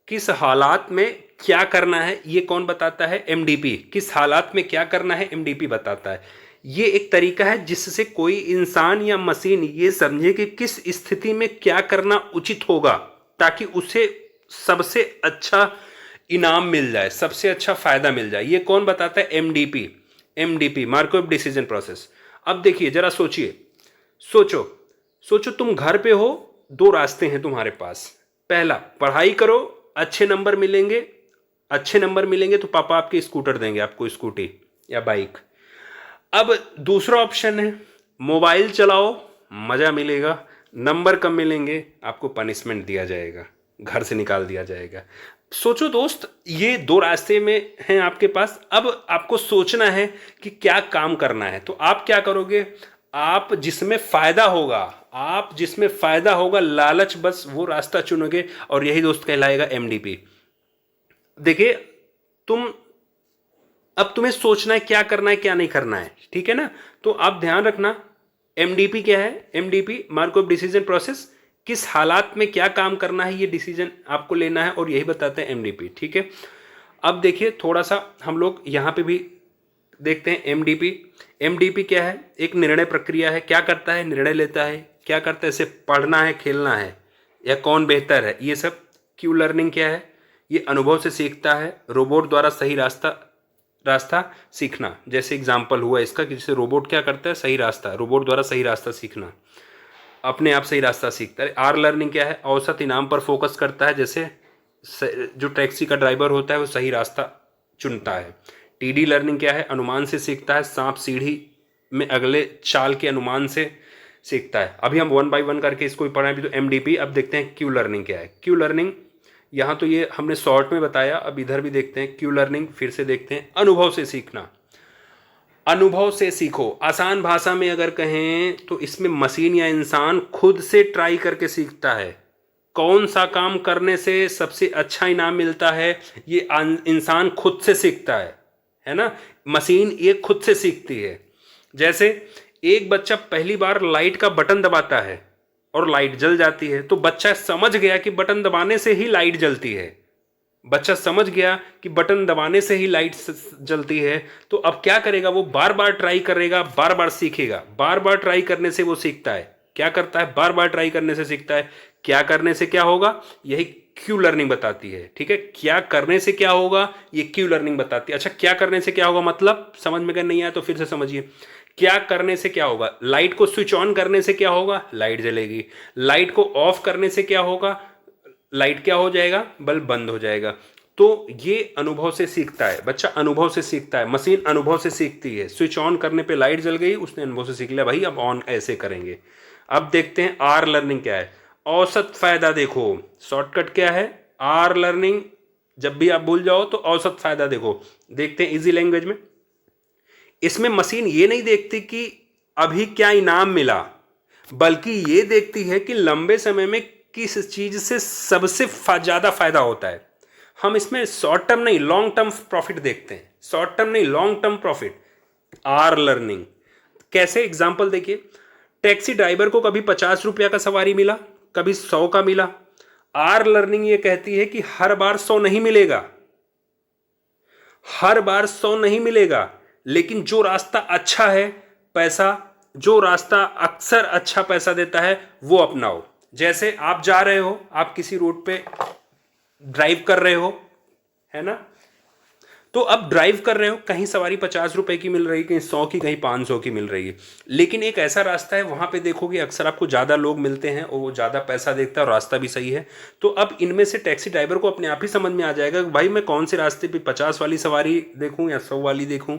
किस हालात में क्या करना है, ये कौन बताता है, एमडीपी। किस हालात में क्या करना है, एमडीपी बताता है। ये एक तरीका है जिससे कोई इंसान या मशीन ये समझे कि किस स्थिति में क्या करना उचित होगा, ताकि उसे सबसे अच्छा इनाम मिल जाए, सबसे अच्छा फायदा मिल जाए। ये कौन बताता है, MDP. MDP markup decision process. अब देखिए जरा सोचिए, सोचो सोचो तुम घर पे हो, दो रास्ते हैं तुम्हारे पास। पहला, पढ़ाई करो, अच्छे नंबर मिलेंगे, अच्छे नंबर मिलेंगे तो पापा आपके स्कूटर देंगे, आपको स्कूटी या बाइक। अब दूसरा ऑप्शन है, मोबाइल चलाओ, मज़ा मिलेगा, नंबर कम मिलेंगे, आपको पनिशमेंट दिया जाएगा, घर से निकाल दिया जाएगा। सोचो दोस्त, ये दो रास्ते में हैं आपके पास। अब आपको सोचना है कि क्या काम करना है। तो आप क्या करोगे, आप जिसमें फ़ायदा होगा, आप जिसमें फ़ायदा होगा, लालच बस वो रास्ता चुनोगे, और यही दोस्त कहलाएगा एमडीपी। देखिए, अब तुम्हें सोचना है क्या करना है क्या नहीं करना है, ठीक है ना। तो आप ध्यान रखना, एमडीपी क्या है, एमडीपी मार्कोव डिसीजन प्रोसेस, किस हालात में क्या काम करना है ये डिसीजन आपको लेना है, और यही बताते हैं एमडीपी, ठीक है। अब देखिए थोड़ा सा हम लोग यहाँ पे भी देखते हैं एमडीपी। एमडीपी क्या है, एक निर्णय प्रक्रिया है। क्या करता है, निर्णय लेता है। क्या करता है, इसे पढ़ना है, खेलना है, या कौन बेहतर है, ये सब। क्यू लर्निंग क्या है, ये अनुभव से सीखता है, रोबोट द्वारा सही रास्ता सीखना। जैसे एग्जाम्पल हुआ इसका कि जैसे रोबोट क्या करता है, सही रास्ता, रोबोट द्वारा सही रास्ता सीखना, अपने आप सही रास्ता सीखता है। आर लर्निंग क्या है, औसत इनाम पर फोकस करता है, जैसे जो टैक्सी का ड्राइवर होता है वो सही रास्ता चुनता है। टीडी लर्निंग क्या है, अनुमान से सीखता है, सांप सीढ़ी में अगले चाल के अनुमान से सीखता है। अभी हम 1 बाय 1 करके इसको भी पढ़ाएं। अभी तो एमडीपी। अब देखते हैं क्यू लर्निंग क्या है। क्यू लर्निंग, यहाँ तो ये हमने शॉर्ट में बताया, अब इधर भी देखते हैं क्यू लर्निंग। फिर से देखते हैं, अनुभव से सीखना। अनुभव से सीखो, आसान भाषा में अगर कहें तो इसमें मशीन या इंसान खुद से ट्राई करके सीखता है। कौन सा काम करने से सबसे अच्छा इनाम मिलता है, ये इंसान खुद से सीखता है ना। मशीन ये खुद से सीखती है। जैसे एक बच्चा पहली बार लाइट का बटन दबाता है और लाइट जल जाती है, तो बच्चा समझ गया कि बटन दबाने से ही लाइट जलती है। बच्चा समझ गया कि बटन दबाने से ही लाइट जलती है, तो अब क्या करेगा, वो बार बार ट्राई करेगा, बार बार सीखेगा। बार बार ट्राई करने से वो सीखता है। क्या करता है, बार बार ट्राई करने से सीखता है। क्या करने से क्या होगा, यही क्यू लर्निंग बताती है, ठीक है। क्या करने से क्या होगा, ये क्यू लर्निंग बताती है। अच्छा, क्या करने से क्या होगा मतलब समझ में अगर नहीं आया तो फिर से समझिए। क्या करने से क्या होगा, लाइट को स्विच ऑन करने से क्या होगा, लाइट जलेगी। लाइट को ऑफ करने से क्या होगा, लाइट क्या हो जाएगा, बल्ब बंद हो जाएगा। तो ये अनुभव से सीखता है, बच्चा अनुभव से सीखता है, मशीन अनुभव से सीखती है। स्विच ऑन करने पे लाइट जल गई, उसने अनुभव से सीख लिया, भाई अब ऑन ऐसे करेंगे। अब देखते हैं आर लर्निंग क्या है। औसत फायदा देखो, शॉर्टकट क्या है, आर लर्निंग। जब भी आप भूल जाओ तो औसत फायदा देखो। देखते हैं इजी लैंग्वेज में। इसमें मशीन ये नहीं देखती कि अभी क्या इनाम मिला, बल्कि ये देखती है कि लंबे समय में किस चीज से सबसे ज्यादा फायदा होता है। हम इसमें शॉर्ट टर्म नहीं लॉन्ग टर्म प्रॉफिट देखते हैं, शॉर्ट टर्म नहीं long term profit. R learning कैसे, एग्जांपल देखिए। टैक्सी ड्राइवर को कभी 50 रुपया का सवारी मिला, कभी 100 का मिला। आर लर्निंग ये कहती है कि हर बार 100 नहीं मिलेगा, हर बार 100 नहीं मिलेगा, लेकिन जो रास्ता अच्छा है, पैसा, जो रास्ता अक्सर अच्छा पैसा देता है वो अपनाओ। जैसे आप जा रहे हो, आप किसी रोड पे ड्राइव कर रहे हो, है ना। तो अब ड्राइव कर रहे हो, कहीं सवारी 50 रुपए की मिल रही है, कहीं 100 की, कहीं 500 की मिल रही है। लेकिन एक ऐसा रास्ता है, वहां पे देखोगे अक्सर आपको ज़्यादा लोग मिलते हैं और वो ज़्यादा पैसा देखता है और रास्ता भी सही है। तो अब इनमें से टैक्सी ड्राइवर को अपने आप ही समझ में आ जाएगा कि भाई मैं कौन से रास्ते पे 50 वाली सवारी देखूँ या 100 वाली देखूँ।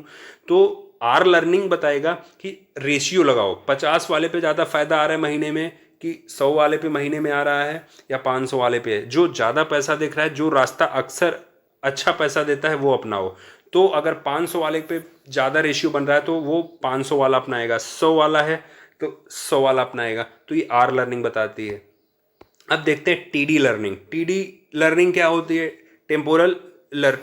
तो आर लर्निंग बताएगा कि रेशियो लगाओ, 50 वाले पे ज़्यादा फायदा आ रहा है महीने में कि 100 वाले पे महीने में आ रहा है या 500 वाले पे है। जो ज़्यादा पैसा देख रहा है, जो रास्ता अक्सर अच्छा पैसा देता है वो अपनाओ। तो अगर 500 वाले पे ज़्यादा रेशियो बन रहा है तो वो 500 वाला अपनाएगा, 100 वाला है तो 100 वाला अपनाएगा। तो ये आर लर्निंग बताती है। अब देखते हैं टीडी लर्निंग। टीडी लर्निंग क्या होती है, temporal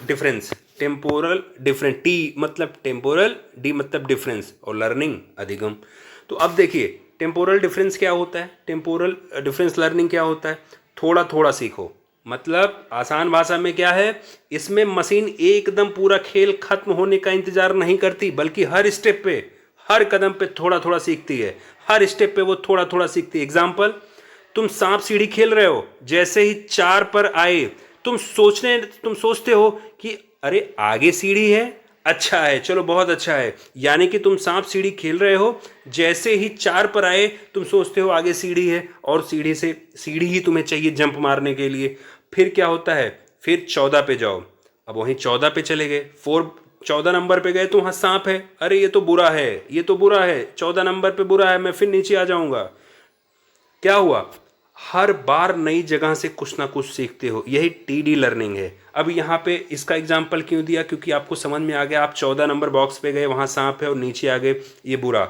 difference. Temporal difference, T मतलब टेम्पोरल, डी मतलब डिफरेंस, और लर्निंग अधिगम। तो अब देखिए टेम्पोरल डिफरेंस क्या होता है, टेम्पोरल डिफरेंस लर्निंग क्या होता है, थोड़ा थोड़ा सीखो। मतलब आसान भाषा में क्या है, इसमें मशीन एकदम पूरा खेल खत्म होने का इंतजार नहीं करती, बल्कि हर स्टेप पे, हर कदम पे थोड़ा थोड़ा सीखती है। हर स्टेप पे वो थोड़ा थोड़ा सीखती है। एग्जाम्पल, तुम सांप सीढ़ी खेल रहे हो, जैसे ही 4 पर आए तुम सोचते हो कि अरे आगे सीढ़ी है, अच्छा है, चलो बहुत अच्छा है। यानी कि तुम सांप सीढ़ी खेल रहे हो, जैसे ही 4 पर आए तुम सोचते हो आगे सीढ़ी है, और सीढ़ी ही तुम्हें चाहिए जंप मारने के लिए। फिर क्या होता है, फिर 14 पे जाओ, अब वहीं 14 पे चले गए, 14 नंबर पे गए तो वहाँ सांप है, अरे ये तो बुरा है, ये तो बुरा है, 14 नंबर पे बुरा है, मैं फिर नीचे आ जाऊंगा। क्या हुआ, हर बार नई जगह से कुछ ना कुछ सीखते हो, यही टीडी लर्निंग है। अब यहाँ पे इसका एग्जाम्पल क्यों दिया, क्योंकि आपको समझ में आ गया, आप 14 नंबर बॉक्स पे गए, वहाँ सांप है और नीचे आ गए, ये बुरा।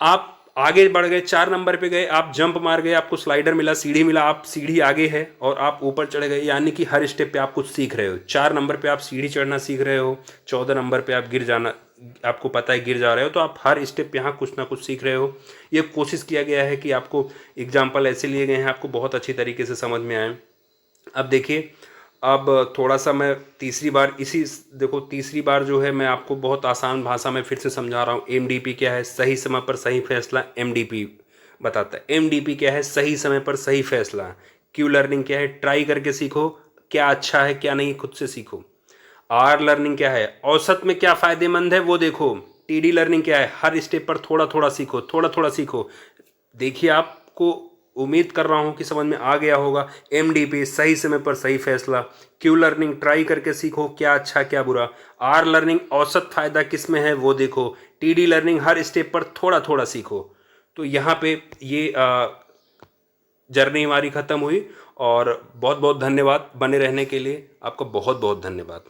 आप आगे बढ़ गए, 4 नंबर पे गए, आप जंप मार गए, आपको स्लाइडर मिला, सीढ़ी मिला, आप सीढ़ी आगे है और आप ऊपर चढ़ गए, यानी कि हर स्टेप पे आप कुछ सीख रहे हो। 4 नंबर पे आप सीढ़ी चढ़ना सीख रहे हो, 14 नंबर पे आप गिर जाना, आपको पता है गिर जा रहे हो, तो आप हर स्टेप पे यहाँ कुछ ना कुछ सीख रहे हो। ये कोशिश किया गया है कि आपको एग्जाम्पल ऐसे लिए गए हैं, आपको बहुत अच्छी तरीके से समझ में आए। अब देखिए, अब थोड़ा सा मैं तीसरी बार इसी, देखो तीसरी बार जो है मैं आपको बहुत आसान भाषा में फिर से समझा रहा हूँ। एमडीपी क्या है, सही समय पर सही फैसला, एमडीपी बताता है। एमडीपी क्या है, सही समय पर सही फैसला। क्यू लर्निंग क्या है, ट्राई करके सीखो, क्या अच्छा है क्या नहीं खुद से सीखो। आर लर्निंग क्या है, औसत में क्या फ़ायदेमंद है वो देखो। टीडी लर्निंग क्या है, हर स्टेप पर थोड़ा थोड़ा सीखो, थोड़ा थोड़ा सीखो। देखिए, आपको उम्मीद कर रहा हूँ कि समझ में आ गया होगा। एमडीपी सही समय पर सही फैसला, क्यू लर्निंग ट्राई करके सीखो क्या अच्छा क्या बुरा, आर लर्निंग औसत फ़ायदा किस में है वो देखो, टीडी लर्निंग हर स्टेप पर थोड़ा थोड़ा सीखो। तो यहाँ पे ये जर्नी हमारी ख़त्म हुई। और बहुत बहुत धन्यवाद बने रहने के लिए, आपका बहुत बहुत धन्यवाद।